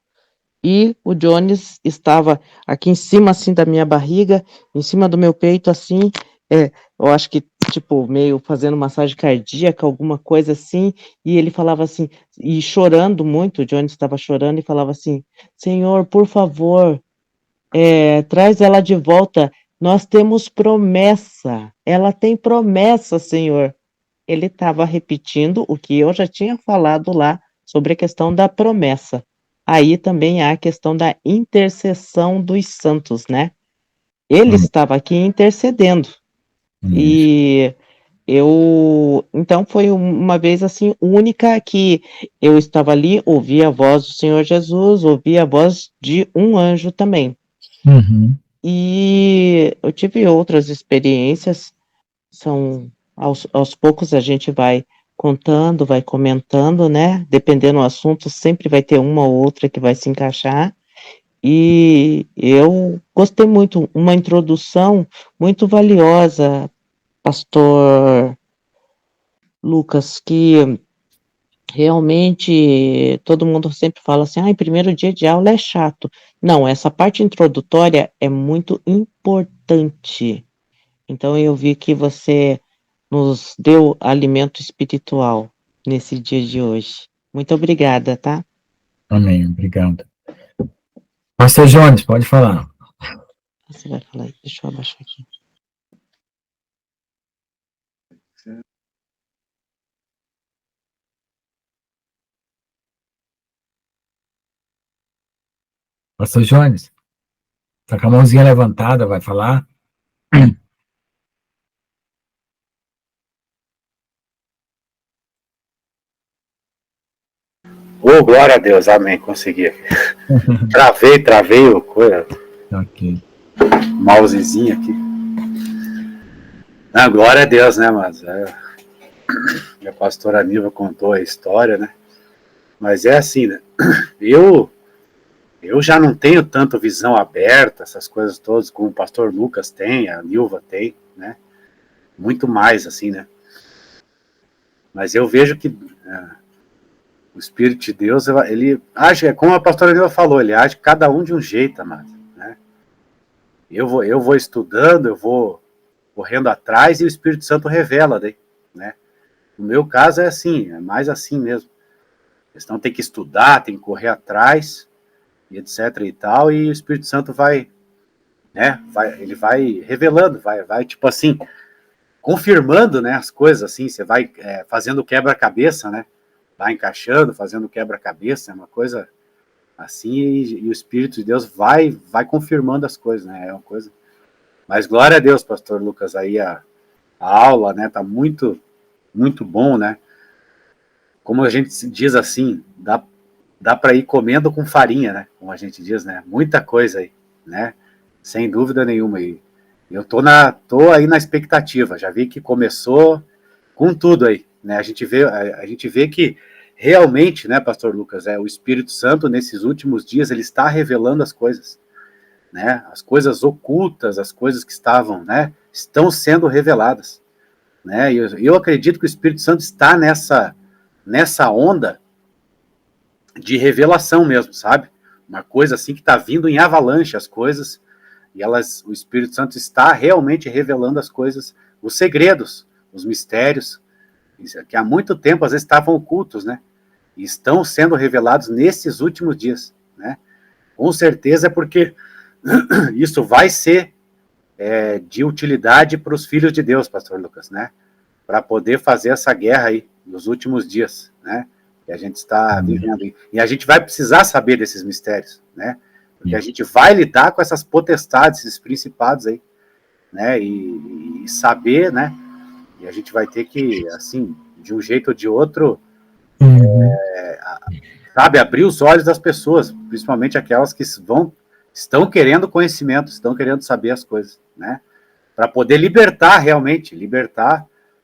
e o Jones estava aqui em cima assim da minha barriga, em cima do meu peito assim, eu acho que tipo meio fazendo massagem cardíaca, alguma coisa assim, e ele falava assim, e chorando muito, o Jones estava chorando e falava assim, Senhor, por favor, traz ela de volta, nós temos promessa, ela tem promessa, Senhor. Ele estava repetindo o que eu já tinha falado lá sobre a questão da promessa. Aí também há a questão da intercessão dos santos, né? Ele estava aqui intercedendo. E então foi uma vez assim, única que eu estava ali, ouvi a voz do Senhor Jesus, ouvi a voz de um anjo também. E eu tive outras experiências, aos poucos a gente vai contando, vai comentando, né? Dependendo do assunto, sempre vai ter uma ou outra que vai se encaixar. E eu gostei muito, uma introdução muito valiosa, pastor Lucas, que realmente todo mundo sempre fala assim, primeiro dia de aula é chato. Não, essa parte introdutória é muito importante. Então eu vi que você nos deu alimento espiritual. nesse dia de hoje. Muito obrigada, tá? Amém, obrigado. Pastor Jones, pode falar. Você vai falar aí, deixa eu abaixar aqui. Pastor Jones, tá com a mãozinha levantada, vai falar? Ô, glória a Deus, amém, consegui. Travei o coisa. Ok. Mousezinho aqui. Ah, glória a Deus, né, mas a pastora Niva contou a história, né? Mas é assim, né? Eu já não tenho tanto visão aberta, essas coisas todas, como o pastor Lucas tem, a Nilva tem, né? Muito mais, assim, né? Mas eu vejo que o Espírito de Deus, ele age, como a pastora Nilva falou, ele age cada um de um jeito, amado, né? Eu vou estudando, eu vou correndo atrás e o Espírito Santo revela, né? No meu caso é assim, é mais assim mesmo. A questão tem que estudar, tem que correr atrás, e etc e tal, e o Espírito Santo vai, né, ele vai revelando, vai tipo assim, confirmando, né, as coisas, assim, você vai fazendo quebra-cabeça, né, vai encaixando, fazendo quebra-cabeça, é uma coisa assim, e o Espírito de Deus vai confirmando as coisas, né, é uma coisa, mas glória a Deus, pastor Lucas, aí a aula, né, tá muito bom, né, como a gente diz assim, dá para ir comendo com farinha, né? Como a gente diz, né? Muita coisa aí, né? Sem dúvida nenhuma aí. Eu tô aí na expectativa. Já vi que começou com tudo aí, né? A gente vê que realmente, né, pastor Lucas, o Espírito Santo nesses últimos dias ele está revelando as coisas, né? As coisas ocultas, as coisas que estavam, né, estão sendo reveladas, né? E eu acredito que o Espírito Santo está nessa onda de revelação mesmo, sabe? Uma coisa assim que está vindo em avalanche as coisas, e o Espírito Santo está realmente revelando as coisas, os segredos, os mistérios, que há muito tempo às vezes estavam ocultos, né? E estão sendo revelados nesses últimos dias, né? Com certeza é porque isso vai ser de utilidade para os filhos de Deus, pastor Lucas, né? Para poder fazer essa guerra aí nos últimos dias, né? Que a gente está vivendo. E a gente vai precisar saber desses mistérios, né? Porque a gente vai lidar com essas potestades, esses principados aí, né? E saber, né? E a gente vai ter que, assim, de um jeito ou de outro, sabe, abrir os olhos das pessoas, principalmente aquelas que estão querendo conhecimento, estão querendo saber as coisas, né? Para poder libertar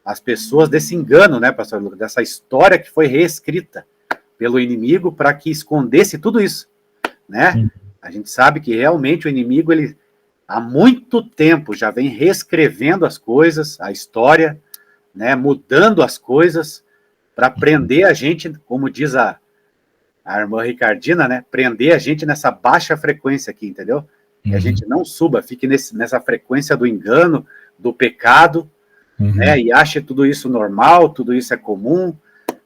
as pessoas desse engano, né, pastor Lucas, dessa história que foi reescrita pelo inimigo para que escondesse tudo isso, né? A gente sabe que realmente o inimigo, ele há muito tempo já vem reescrevendo as coisas, a história, né, mudando as coisas para prender a gente, como diz a irmã Ricardina, né, prender a gente nessa baixa frequência aqui, entendeu? Que a gente não suba, fique nessa frequência do engano, do pecado, né, e ache tudo isso normal, tudo isso é comum,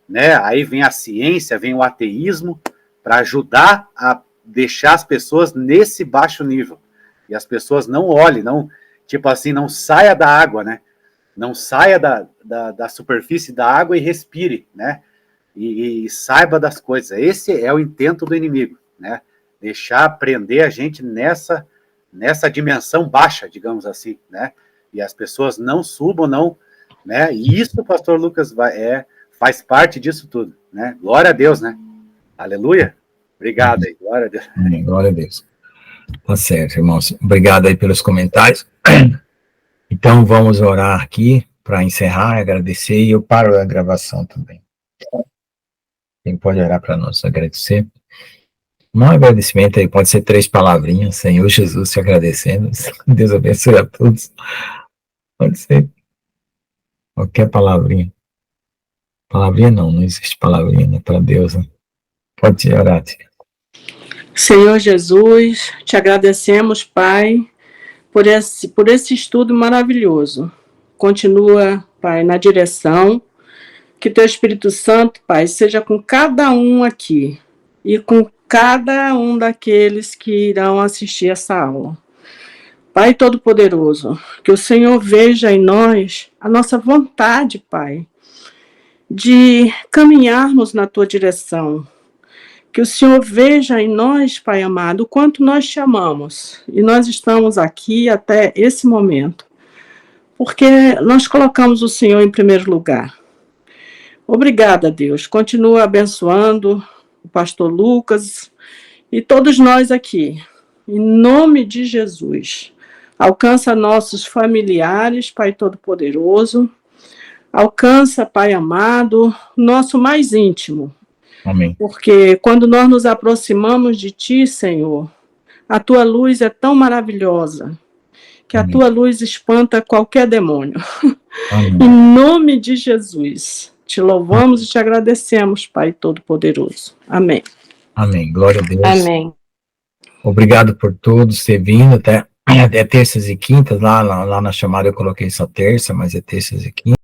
né, aí vem a ciência, vem o ateísmo, para ajudar a deixar as pessoas nesse baixo nível, e as pessoas não olhem, não, tipo assim, não saia da água, né, não saia da superfície da água e respire, né, e saiba das coisas. Esse é o intento do inimigo, né, deixar prender a gente nessa dimensão baixa, digamos assim, né, e as pessoas não subam, não, né, e isso, pastor Lucas, faz parte disso tudo, né, glória a Deus, né, aleluia, obrigado aí, glória a Deus. Amém, glória a Deus. Tá certo, irmãos, obrigado aí pelos comentários. Então, vamos orar aqui para encerrar, agradecer, e eu paro a gravação também. Quem pode orar para nós agradecer? Um agradecimento aí, pode ser 3 palavrinhas, Senhor Jesus, te agradecendo, Deus abençoe a todos, pode ser qualquer palavrinha. Palavrinha não existe palavrinha, né, para Deus, né? Pode orar, tia. Senhor Jesus, te agradecemos, Pai, por esse estudo maravilhoso. Continua, Pai, na direção, Que teu Espírito Santo, Pai, seja com cada um aqui e com cada um daqueles que irão assistir essa aula. Pai Todo-Poderoso, que o Senhor veja em nós a nossa vontade, Pai, de caminharmos na tua direção. Que o Senhor veja em nós, Pai amado, o quanto nós te amamos. E nós estamos aqui até esse momento, porque nós colocamos o Senhor em primeiro lugar. Obrigada, Deus. Continua abençoando o pastor Lucas e todos nós aqui. Em nome de Jesus. Alcança nossos familiares, Pai Todo-Poderoso. Alcança, Pai amado, nosso mais íntimo. Amém. Porque quando nós nos aproximamos de Ti, Senhor, a Tua luz é tão maravilhosa, que a Tua luz espanta qualquer demônio. Em nome de Jesus, te louvamos e te agradecemos, Pai Todo-Poderoso. Amém. Amém. Glória a Deus. Amém. Obrigado por todos ter vindo até terças e quintas. Lá na chamada eu coloquei só terça, mas é terças e quintas.